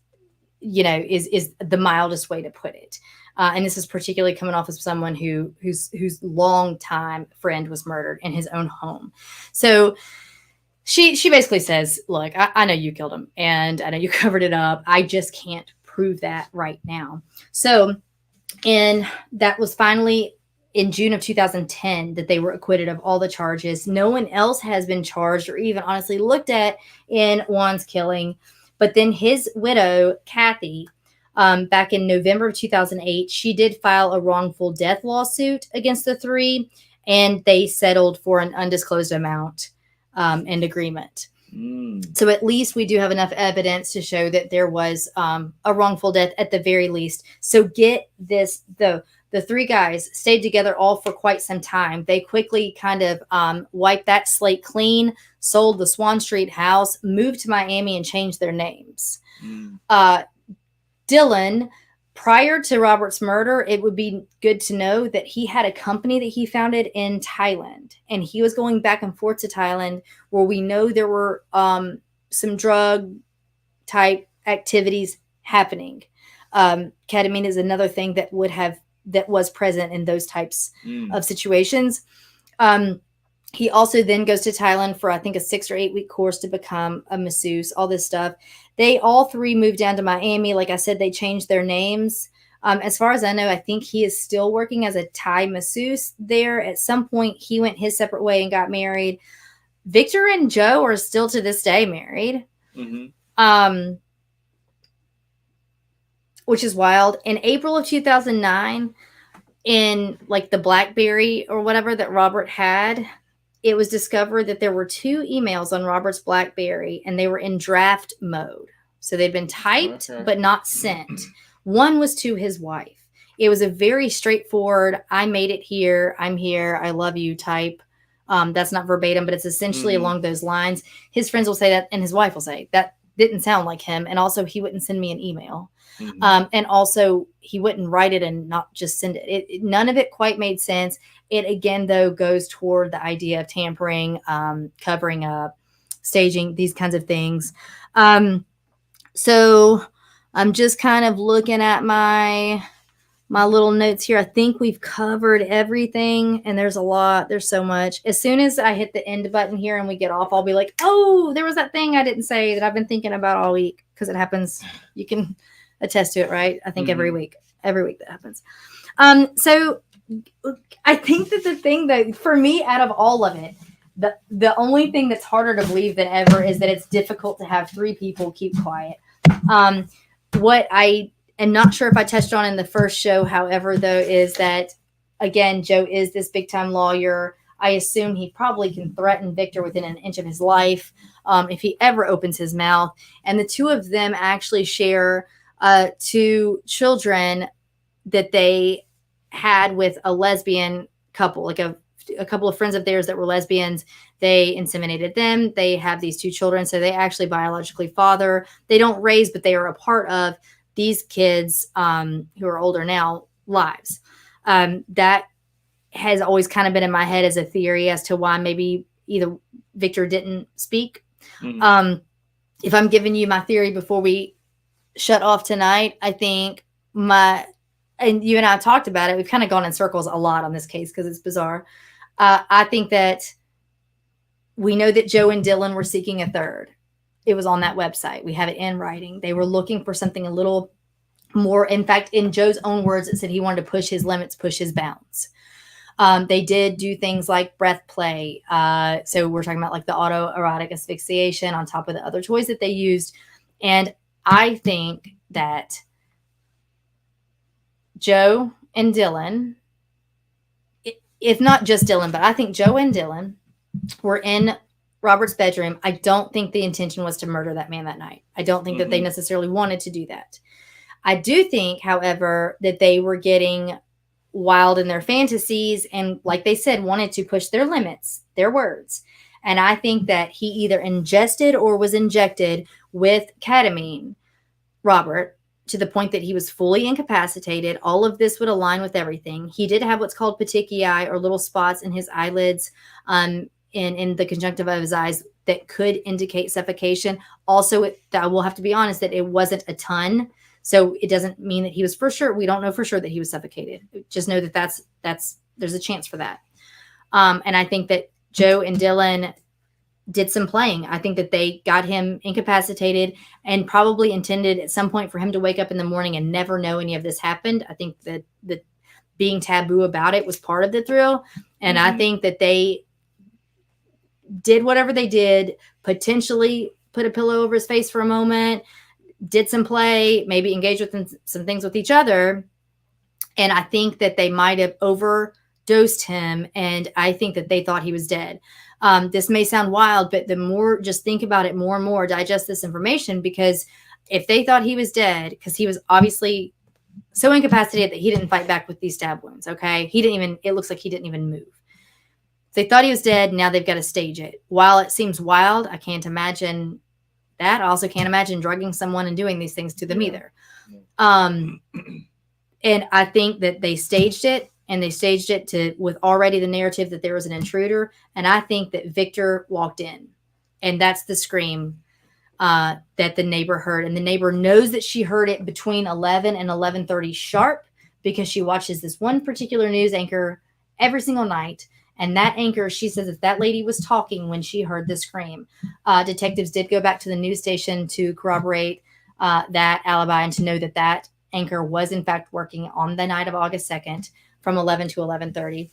is the mildest way to put it. And this is particularly coming off as someone whose longtime friend was murdered in his own home. So She basically says, look, I know you killed him and I know you covered it up. I just can't prove that right now. So, and that was finally in June of 2010 that they were acquitted of all the charges. No one else has been charged or even honestly looked at in Juan's killing. But then his widow, Kathy, back in November of 2008, she did file a wrongful death lawsuit against the three, and they settled for an undisclosed amount. And agreement. So at least we do have enough evidence to show that there was a wrongful death at the very least. So get this, the three guys stayed together all for quite some time. They quickly kind of wiped that slate clean, sold the Swan Street house, moved to Miami, and changed their names. Dylan, prior to Robert's murder, it would be good to know that he had a company that he founded in Thailand, and he was going back and forth to Thailand, where we know there were some drug type activities happening. Ketamine is another thing that was present in those types of situations. He also then goes to Thailand for, I think, a 6 or 8 week course to become a masseuse, all this stuff. They all three moved down to Miami. Like I said, they changed their names. As far as I know, I think he is still working as a Thai masseuse there. At some point, he went his separate way and got married. Victor and Joe are still to this day married, which is wild. In April of 2009, in like the BlackBerry or whatever that Robert had, it was discovered that there were 2 emails on Robert's BlackBerry, and they were in draft mode. So they'd been typed, but not sent. One was to his wife. It was a very straightforward, I made it here, I'm here, I love you type. That's not verbatim, but it's essentially along those lines. His friends will say that, and his wife will say that didn't sound like him. And also, he wouldn't send me an email. And also, he wouldn't write it and not just send it. None of it quite made sense. It, again, though, goes toward the idea of tampering, covering up, staging, these kinds of things. So I'm just kind of looking at my little notes here. I think we've covered everything, and there's a lot. There's so much. As soon as I hit the end button here and we get off, I'll be like, oh, there was that thing I didn't say that I've been thinking about all week, because it happens. You can attest to it, right? I think every week that happens. So I think that the thing that, for me, out of all of it, the only thing that's harder to believe than ever is that it's difficult to have three people keep quiet. What I am not sure if I touched on in the first show, however, though, is that, again, Joe is this big time lawyer. I assume he probably can threaten Victor within an inch of his life if he ever opens his mouth. And the two of them actually share 2 children that they had with a lesbian couple, like a couple of friends of theirs that were lesbians. They inseminated them. They have these 2 children. So they actually biologically father. They don't raise, but they are a part of these kids who are older now lives. That has always kind of been in my head as a theory as to why maybe either Victor didn't speak. If I'm giving you my theory before we shut off tonight, I think and you and I talked about it. We've kind of gone in circles a lot on this case because it's bizarre. I think that we know that Joe and Dylan were seeking a third. It was on that website. We have it in writing. They were looking for something a little more. In fact, in Joe's own words, it said he wanted to push his limits, push his bounds. They did do things like breath play. So we're talking about like the autoerotic asphyxiation on top of the other toys that they used. And I think that Joe and Dylan, if not just Dylan, but I think Joe and Dylan were in Robert's bedroom. I don't think the intention was to murder that man that night. I don't think that they necessarily wanted to do that. I do think, however, that they were getting wild in their fantasies and, like they said, wanted to push their limits, their words. And I think that he either ingested or was injected with ketamine, Robert, to the point that he was fully incapacitated. All of this would align with everything. He did have what's called petechiae, or little spots in his eyelids, in the conjunctiva of his eyes, that could indicate suffocation. Also, I will have to be honest that it wasn't a ton. So it doesn't mean that he was for sure. We don't know for sure that he was suffocated. Just know that that's there's a chance for that. And I think that Joe and Dylan did some playing. I think that they got him incapacitated and probably intended at some point for him to wake up in the morning and never know any of this happened. I think that the being taboo about it was part of the thrill. And I think that they did whatever they did, potentially put a pillow over his face for a moment, did some play, maybe engage with some things with each other. And I think that they might have overdosed him. And I think that they thought he was dead. This may sound wild, but the more, just think about it more and more, digest this information, because if they thought he was dead, because he was obviously so incapacitated that he didn't fight back with these stab wounds. Okay. It looks like he didn't even move. They thought he was dead. Now they've got to stage it. While it seems wild, I can't imagine that. I also can't imagine drugging someone and doing these things to them either. And I think that they staged it, and they staged it with already the narrative that there was an intruder. And I think that Victor walked in, and that's the scream that the neighbor heard. And the neighbor knows that she heard it between 11 and 11:30 sharp, because she watches this one particular news anchor every single night. And that anchor, she says that that lady was talking when she heard the scream. Detectives did go back to the news station to corroborate that alibi and to know that that anchor was in fact working on the night of August 2nd from 11 to 11:30.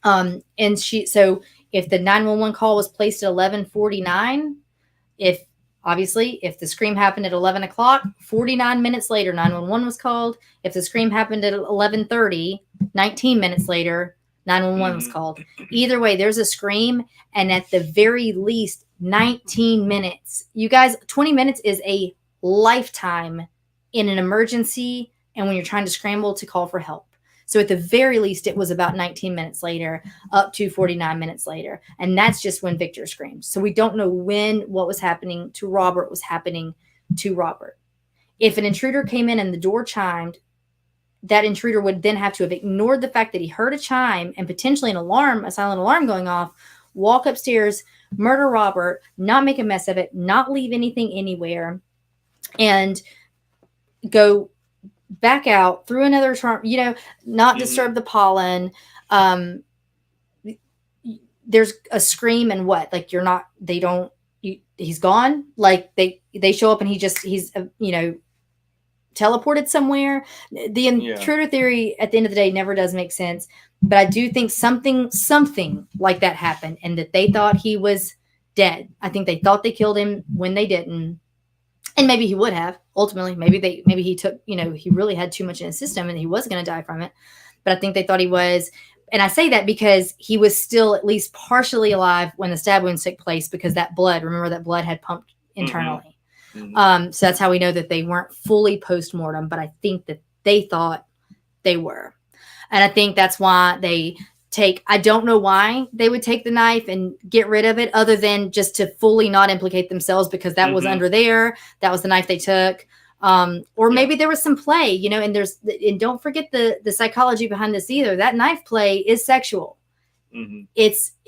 And so if the 911 call was placed at 11:49, if the scream happened at 11 o'clock, 49 minutes later, 911 was called. If the scream happened at 11:30, 19 minutes later, 911 was called. Either way, there's a scream, and at the very least, 19 minutes. You guys, 20 minutes is a lifetime in an emergency and when you're trying to scramble to call for help. So at the very least, it was about 19 minutes later, up to 49 minutes later. And that's just when Victor screamed. So we don't know when what was happening to Robert was happening to Robert. If an intruder came in and the door chimed, that intruder would then have to have ignored the fact that he heard a chime and potentially an alarm, a silent alarm going off, walk upstairs, murder Robert, not make a mess of it, not leave anything anywhere, and go back out through another charm, not disturb the pollen. There's a scream and what? Like he's gone. Like they show up and he's teleported somewhere. The intruder theory at the end of the day never does make sense. But I do think something like that happened and that they thought he was dead. I think they thought they killed him when they didn't. And maybe he would have ultimately. Maybe he took, he really had too much in his system and he was going to die from it. But I think they thought he was. And I say that because he was still at least partially alive when the stab wounds took place because that blood had pumped internally. Mm-hmm. So that's how we know that they weren't fully post-mortem. But I think that they thought they were. And I think that's why I don't know why they would take the knife and get rid of it other than just to fully not implicate themselves because that was under there. That was the knife they took. Or maybe there was some play, and don't forget the psychology behind this either. That knife play is sexual. Mm-hmm. It's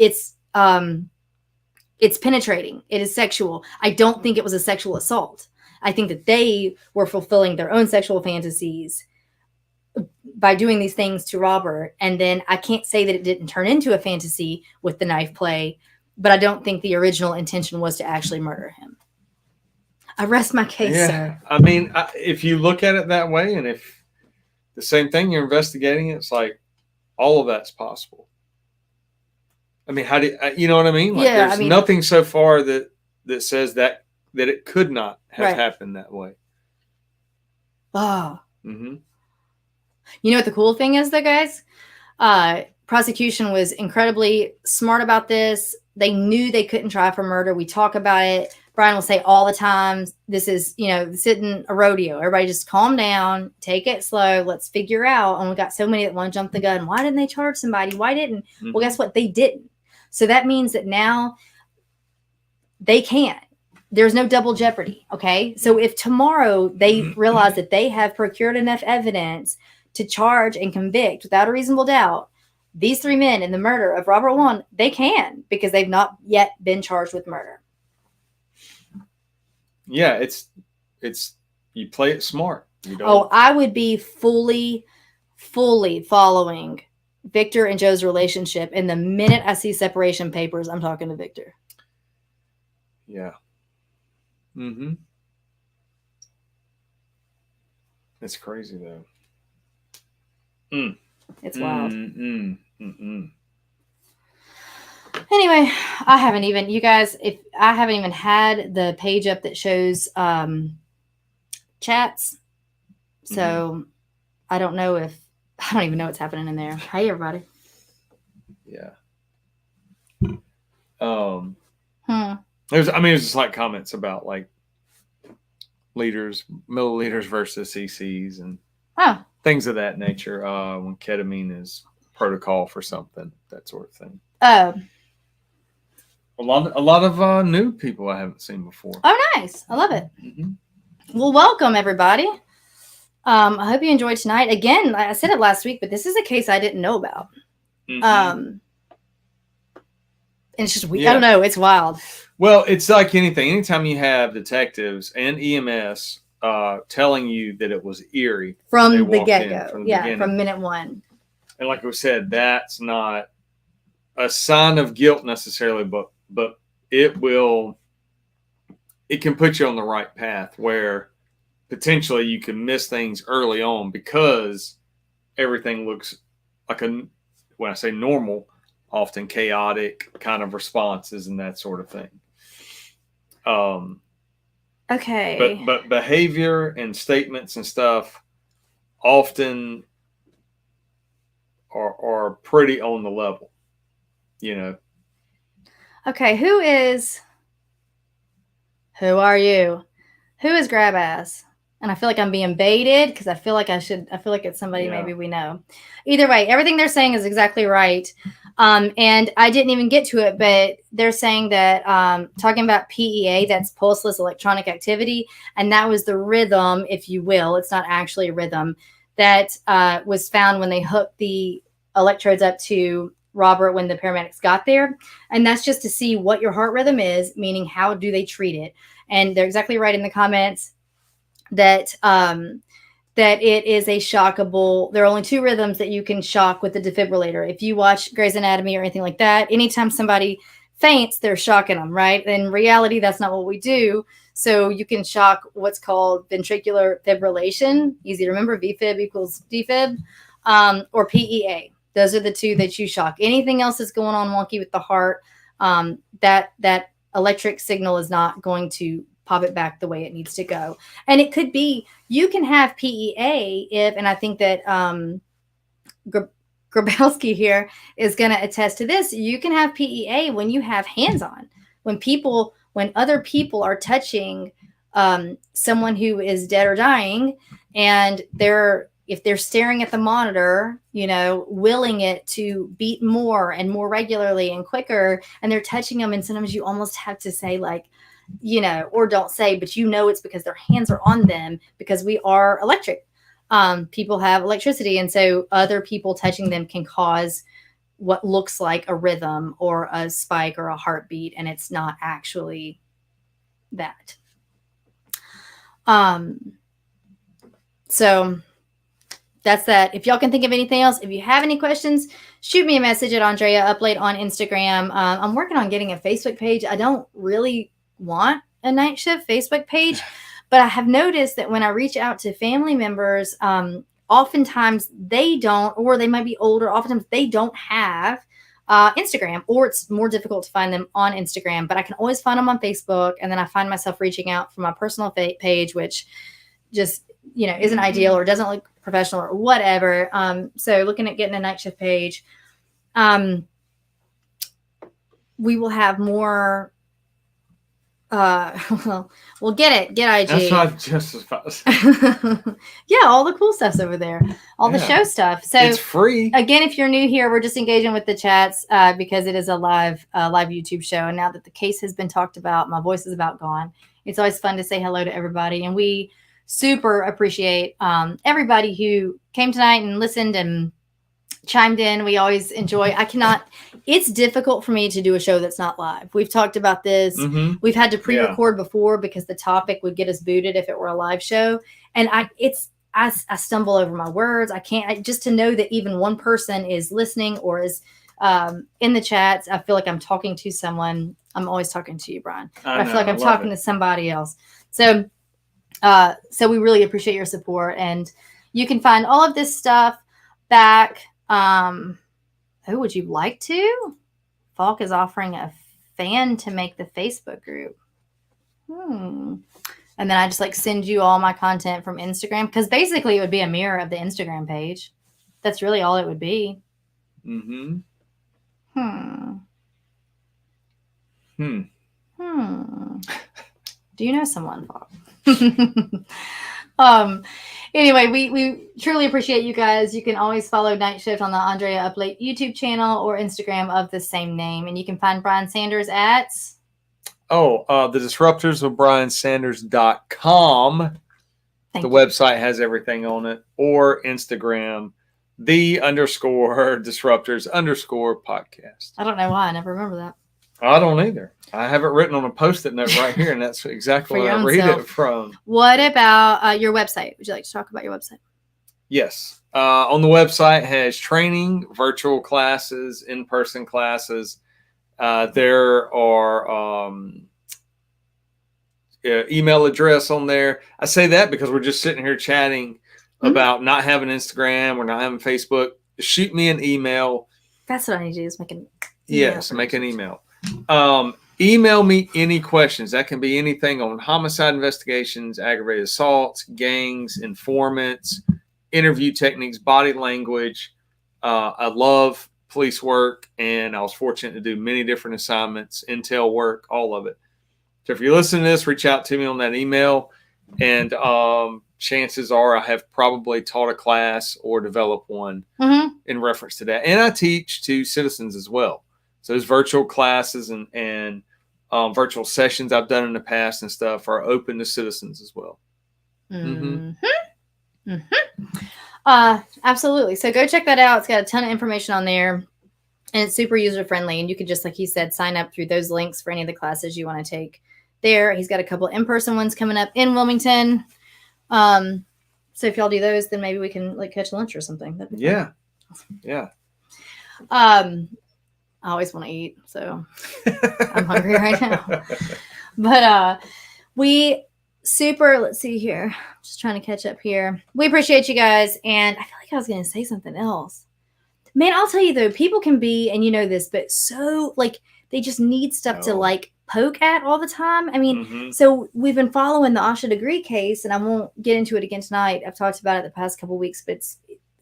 penetrating. It is sexual. I don't think it was a sexual assault. I think that they were fulfilling their own sexual fantasies by doing these things to Robert. And then I can't say that it didn't turn into a fantasy with the knife play, but I don't think the original intention was to actually murder him. I rest my case, sir. I mean, if you look at it that way, and if the same thing you're investigating, it's like all of that's possible. I mean, how do you know what I mean? Like, there's nothing so far that says that it could not have happened that way. Oh. Mm-hmm. You know what the cool thing is, though, guys? Prosecution was incredibly smart about this. They knew they couldn't try for murder. We talk about it. Brian will say all the time, this is, this isn't a rodeo. Everybody just calm down, take it slow. Let's figure out. And we got so many that want to jump the gun. Why didn't they charge somebody? Why didn't? Mm-hmm. Well, guess what? They didn't. So that means that now they can't. There's no double jeopardy. Okay. So if tomorrow they realize that they have procured enough evidence to charge and convict without a reasonable doubt these three men in the murder of Robert Wone, they can, because they've not yet been charged with murder. Yeah, it's you play it smart. I would be fully following Victor and Joe's relationship, and the minute I see separation papers, I'm talking to Victor. Yeah. Mm-hmm. It's crazy though. It's wild. Anyway, I haven't even had the page up that shows chats. So I don't even know what's happening in there. Hey, everybody. Yeah. There's just like comments about like milliliters versus cc's and things of that nature. When ketamine is protocol for something, that sort of thing. A lot of new people I haven't seen before. Oh, nice! I love it. Mm-hmm. Well, welcome everybody. I hope you enjoyed tonight. Again, I said it last week, but this is a case I didn't know about. Mm-hmm. And it's just weird. Yeah. I don't know. It's wild. Well, it's like anything. Anytime you have detectives and EMS telling you that it was eerie from the get-go, from minute one. And like we said, that's not a sign of guilt necessarily, but it can put you on the right path where potentially you can miss things early on because everything looks like when I say normal, often chaotic kind of responses and that sort of thing. Okay. But behavior and statements and stuff often are pretty on the level, Okay, who are you? Who is grab ass? And I feel like I'm being baited because I feel like I feel like it's somebody maybe we know. Either way, everything they're saying is exactly right. And I didn't even get to it, but they're saying that talking about PEA, that's pulseless electronic activity, and that was the rhythm, if you will. It's not actually a rhythm that was found when they hooked the electrodes up to Robert when the paramedics got there. And that's just to see what your heart rhythm is, meaning how do they treat it. And they're exactly right in the comments that that it is a shockable. There are only 2 rhythms that you can shock with the defibrillator. If you watch Grey's Anatomy or anything like that, anytime somebody faints, they're shocking them, right? In reality, that's not what we do. So you can shock what's called ventricular fibrillation. Easy to remember, VFib equals defib, or PEA. Those are the 2 that you shock. Anything else that's going on wonky with the heart, that electric signal is not going to pop it back the way it needs to go. And it could be, you can have PEA if, and I think that Grabowski here is going to attest to this, you can have PEA when you have hands-on. When other people are touching someone who is dead or dying, and if they're staring at the monitor, willing it to beat more and more regularly and quicker, and they're touching them, and sometimes you almost have to say or don't say, but it's because their hands are on them, because we are electric. People have electricity, and so other people touching them can cause what looks like a rhythm or a spike or a heartbeat, and it's not actually that. So that's that. If y'all can think of anything else, if you have any questions, shoot me a message at Andrea Uplate on Instagram. I'm working on getting a Facebook page. I don't really want a Nightshift Facebook page, but I have noticed that when I reach out to family members, oftentimes they don't, or they might be older, oftentimes they don't have Instagram, or it's more difficult to find them on Instagram, but I can always find them on Facebook. And then I find myself reaching out from my personal page, which just, isn't ideal or doesn't look professional or whatever. So looking at getting a Nightshift page, we will have more. We'll get IG. That's what I just was about to say. Yeah, all the cool stuff's over there, all the show stuff. So it's free. Again, if you're new here, we're just engaging with the chats because it is a live YouTube show. And now that the case has been talked about, my voice is about gone. It's always fun to say hello to everybody, and we super appreciate everybody who came tonight and listened and chimed in. We always enjoy. It's difficult for me to do a show that's not live. We've talked about this. Mm-hmm. We've had to pre-record before because the topic would get us booted if it were a live show. And I stumble over my words. Just to know that even one person is listening or is in the chats, I feel like I'm talking to someone. I'm always talking to you, Brian. I feel like I'm talking to somebody else. So we really appreciate your support, and you can find all of this stuff back. Would you like to? Falk is offering a fan to make the Facebook group. And then I just send you all my content from Instagram, because basically it would be a mirror of the Instagram page. That's really all it would be. Do you know someone, Falk? Anyway, we truly appreciate you guys. You can always follow Nightshift on the Andrea Uplate YouTube channel or Instagram of the same name. And you can find Brian Sanders at the disruptors of briansanders.com. The website has everything on it, or Instagram, _disruptors_podcast. I don't know why. I never remember that. I don't either. I have it written on a Post-it note right here, and that's exactly where I read it from. What about your website? Would you like to talk about your website? Yes. On the website has training, virtual classes, in-person classes. There are email address on there. I say that because we're just sitting here chatting about not having Instagram or not having Facebook. Shoot me an email. That's what I need to do, is make an make an email. Email me any questions. That can be anything on homicide investigations, aggravated assaults, gangs, informants, interview techniques, body language. I love police work, and I was fortunate to do many different assignments, intel work, all of it. So if you're listening to this, reach out to me on that email. And chances are I have probably taught a class or developed one in reference to that. And I teach to citizens as well. So those virtual classes and virtual sessions I've done in the past and stuff are open to citizens as well. Absolutely. So go check that out. It's got a ton of information on there, and it's super user friendly. And you could just, like he said, sign up through those links for any of the classes you want to take there. He's got a couple in-person ones coming up in Wilmington. So if y'all do those, then maybe we can like catch lunch or something. Yeah. I always want to eat, so I'm hungry right now. But let's see here. Just trying to catch up here. We appreciate you guys. And I feel like I was going to say something else. Man, I'll tell you though, people can be, and you know this, but so like they just need stuff to like poke at all the time. I mean, so we've been following the Asha Degree case, and I won't get into it again tonight. I've talked about it the past couple of weeks, but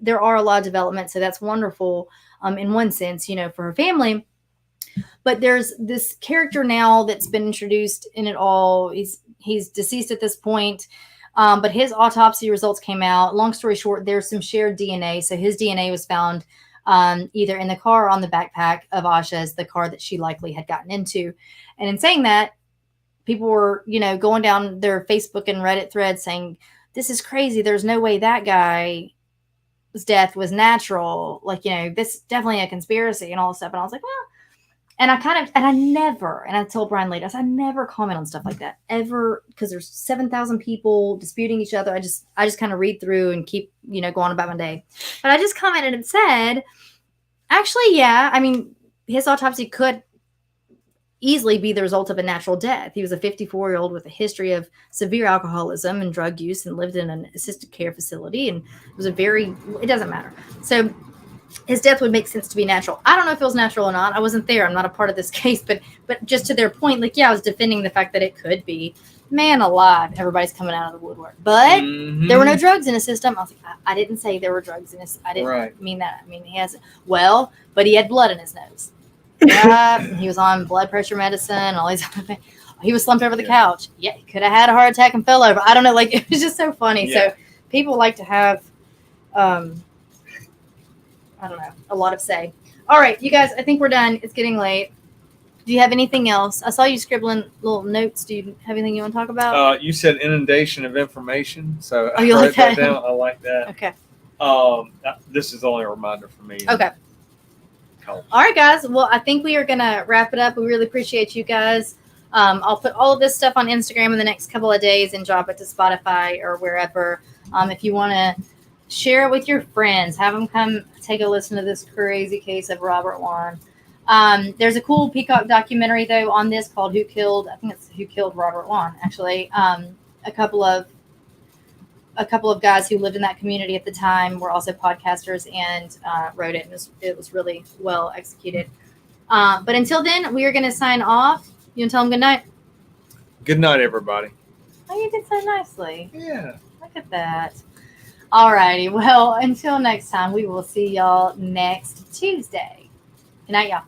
there are a lot of developments. So that's wonderful in one sense, you know, for her family. But there's this character now that's been introduced in it all. He's deceased at this point, but his autopsy results came out. Long story short, there's some shared DNA. So his DNA was found either in the car or on the backpack of Asha's, the car that she likely had gotten into. And in saying that, people were, you know, going down their Facebook and Reddit threads saying, this is crazy. There's no way that guy's death was natural. Like, you know, this is definitely a conspiracy and all this stuff. And I was like, well, and I told Brian later, I said, I never comment on stuff like that ever, because there's 7,000 people disputing each other. I just kind of read through and keep, you know, going about my day. But I just commented and said, actually, yeah, I mean, his autopsy could easily be the result of a natural death. He was a 54-year-old with a history of severe alcoholism and drug use and lived in an assisted care facility. And it doesn't matter. So his death would make sense to be natural. I don't know if it was natural or not. I wasn't there. I'm not a part of this case, but just to their point, like, yeah, I was defending the fact that it could be. Man alive, everybody's coming out of the woodwork. But there were no drugs in his system. I was like, I didn't say there were drugs in his. I didn't mean that. I mean, but he had blood in his nose. He was on blood pressure medicine, all these other things. He was slumped over the couch. Yeah, he could have had a heart attack and fell over. I don't know. Like, it was just so funny. Yeah. So people like to have, I don't know, a lot of say. All right, you guys, I think we're done. It's getting late. Do you have anything else? I saw you scribbling little notes. Do you have anything you want to talk about? You said inundation of information. So I wrote that down. I like that. Okay. This is only a reminder for me. Okay. All right, guys. Well, I think we are going to wrap it up. We really appreciate you guys. I'll put all of this stuff on Instagram in the next couple of days and drop it to Spotify or wherever. If you want to share it with your friends, have them come take a listen to this crazy case of Robert Wone. There's a cool Peacock documentary, though, on this called Who Killed Robert Wone, actually. A couple of guys who lived in that community at the time were also podcasters and wrote it. And it was really well executed. But until then, we are going to sign off. You want to tell them good night? Good night, everybody. Oh, you did so nicely. Yeah. Look at that. All righty. Well, until next time, we will see y'all next Tuesday. Good night, y'all.